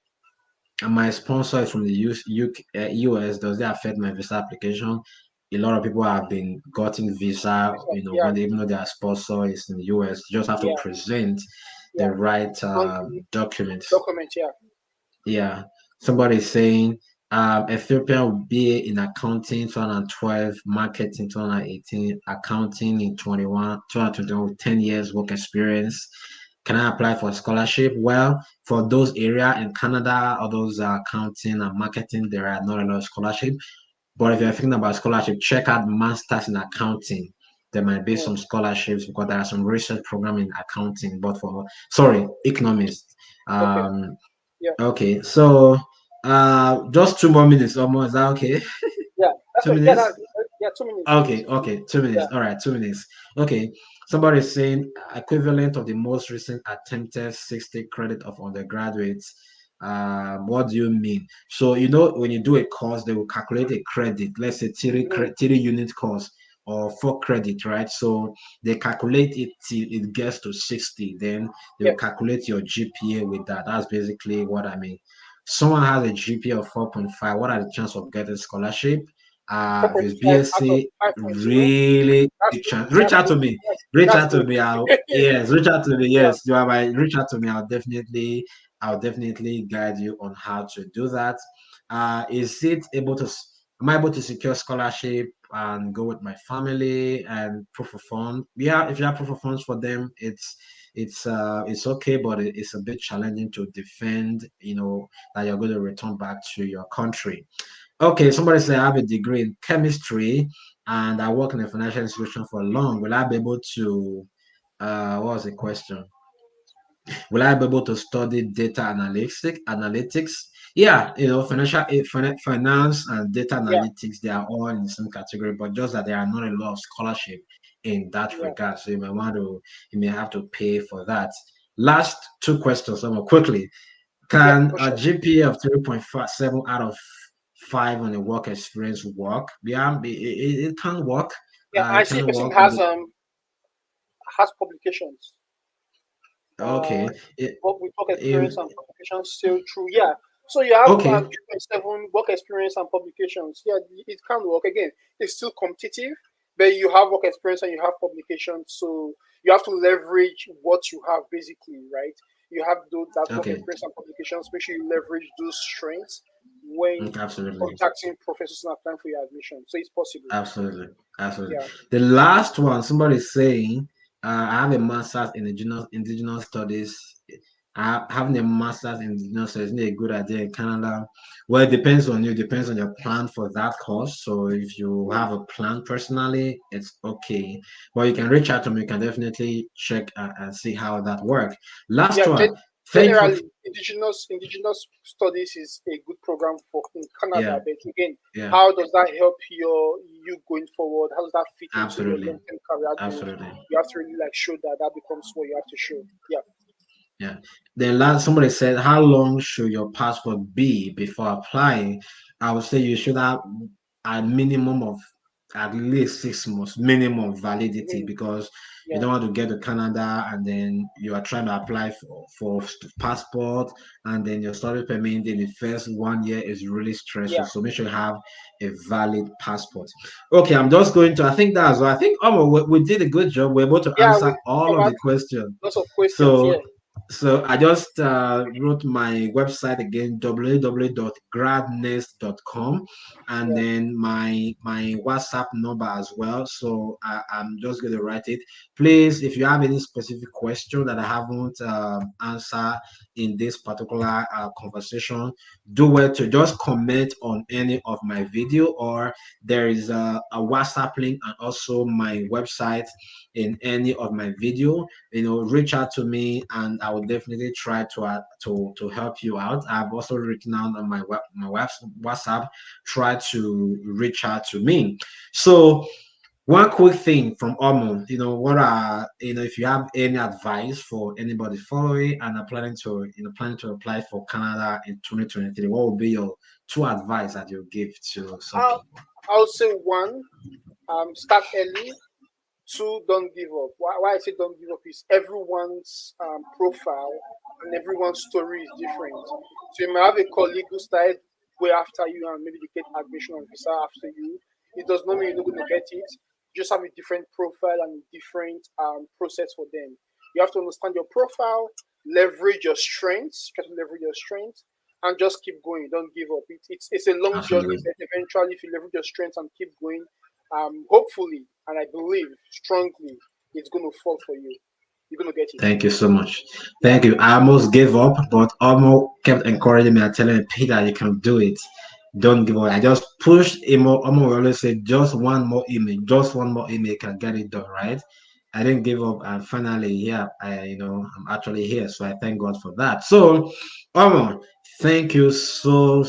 my sponsor is from the US. Does that affect my visa application? A lot of people have been gotten visa, Yeah, even though their sponsor is in the US. You just have to yeah, present yeah. the right Country documents. document. Yeah, Yeah, somebody is saying Ethiopia will be in accounting 2012, marketing 2018, accounting in 2021 with 10 years work experience. Can I apply for a scholarship? Well, for those area in Canada, or those accounting and marketing, there are not a lot of scholarship. But if you're thinking about scholarship, check out masters in accounting. There might be mm, some scholarships because there are some research program in accounting, but for sorry, economics. okay. Um, Yeah, Okay, so just 2 more minutes almost. Is that okay? yeah. That's Two what. Yeah, minutes? yeah. 2 minutes, please. Okay, 2 minutes. Yeah, All right, 2 minutes. Okay, somebody is saying equivalent of the most recent attempted 60 credit of undergraduates. What do you mean? So when you do a course, they will calculate a credit. Let's say mm, 30 unit course or 4 credit, right? So they calculate it till it gets to 60. Then they yeah, will calculate your GPA with that. That's basically what I mean. Someone has a GPA of 4.5. What are the chances of getting scholarship? With 4.5 out of BSc, 5.0. really That's big good. chance. Reach out to me. Reach That's out to good. me. Reach out to me. Yeah, Yes, you are my. Reach out to me. I'll definitely guide you on how to do that. Is it able to? Am I able to secure scholarship and go with my family and proof of fund? Yeah, if you have proof of funds for them, it's okay, but it's a bit challenging to defend. That you're going to return back to your country. Okay, somebody say I have a degree in chemistry and I work in a financial institution for long. Will I be able to, what was the question? Will I be able to study data analytics? Yeah, financial finance and data yeah, analytics, they are all in the same category, but just that there are not a lot of scholarship in that yeah, regard. So you may have to pay for that. Last two questions, somewhat quickly. yeah, Can for a sure. GPA of 3.57 out of 5 on a work experience work? Yeah, it can work. Yeah, I It see a can person work, but has publications. Uh, okay. with work If experience and publications still true. Yeah. So you have okay, 2.7 work experience and publications. Yeah, it can work. Again, it's still competitive, but you have work experience and you have publications. So you have to leverage what you have basically, right? You have that work okay, experience and publications. Make sure you leverage those strengths when absolutely. contacting professors and applying for your admission. So it's possible. Absolutely. Absolutely. Yeah. The last one, somebody is saying, I have a master's in indigenous studies. Having a master's in indigenous studies is a good idea in Canada. Well, it depends on you, depends on your plan for that course. So if you Mm. have a plan personally, it's okay. But you can reach out to me, you can definitely check and see how that works. Last Yeah, one. Thank you. generally, indigenous studies is a good program for in Canada. Yeah, But again, yeah, how does that help you going forward? How does that fit into your absolutely. long term career goals? Absolutely. You have to really like show that becomes what you have to show. Yeah, Yeah. Then last somebody said, how long should your passport be before applying? I would say you should have a minimum of at least 6 months minimum validity really, because you yeah, don't want to get to Canada and then you are trying to apply for passport and then your study permit in the first 1 year is really stressful. yeah, So make sure you have a valid passport. Okay, I'm just going to, I think that's all. I think we did a good job. We're able to yeah. answer We all of covered the questions. lots of questions. Yeah, So so I just wrote my website again, www.gradnext.com, and yeah. then my WhatsApp number as well. So I'm just going to write it. Please, if you have any specific question that I haven't answered in this particular conversation, do well to just comment on any of my video, or there is a WhatsApp link and also my website in any of my video. Reach out to me and I will definitely try to help you out. I've also written out on my WhatsApp. Try to reach out to me. So one quick thing from Omo, if you have any advice for anybody following and are planning to apply for Canada in 2023, what would be your two advice that you give to some I'll, people? I'll say one, start early. Two, don't give up. Why I say don't give up is everyone's profile and everyone's story is different. So you may have a colleague who started way after you and maybe they get admission and visa after you. It does not mean you're not going to get it. You just have a different profile and a different process for them. You have to understand your profile, leverage your strengths, try to leverage your strengths, and just keep going. Don't give up. It's a long journey, Absolutely. but eventually, if you leverage your strengths and keep going, hopefully, and I believe strongly, it's going to fall for you. You're going to get it. Thank you so much. Yeah. Thank you. I almost gave up, but Almo kept encouraging me and telling me, Peter, you can do it. Don't give up. I just pushed him. Almo will always say, just one more email, just one more email can get it done, right? I didn't give up, and finally, yeah, I'm actually here. So I thank God for that. So, Almo, thank you so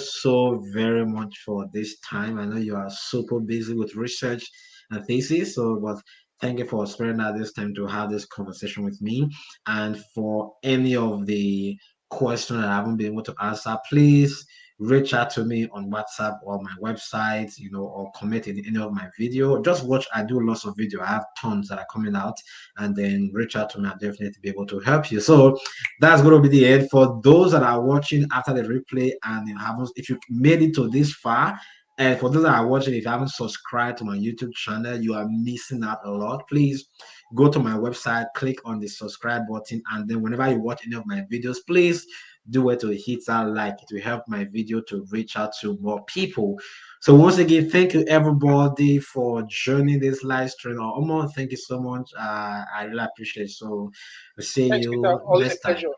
very much for this time. I know you are super busy with research and thesis, so but thank you for sparing out this time to have this conversation with me. And for any of the questions that I haven't been able to answer, please reach out to me on WhatsApp or my website, or comment in any of my video. Just watch. I do lots of video. I have tons that are coming out, and then reach out to me. I'll definitely be able to help you. So that's going to be the end for those that are watching after the replay and if you made it to this far. And for those that are watching, if you haven't subscribed to my YouTube channel, you are missing out a lot. Please go to my website, click on the subscribe button, and then whenever you watch any of my videos, please do it to hit that like. It will help my video to reach out to more people. So once again, thank you everybody for joining this live stream. Omo, thank you so much. I really appreciate it. So we'll see Thanks, Peter. you Always a next time. pleasure.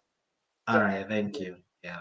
All Yeah. right, thank you. Yeah.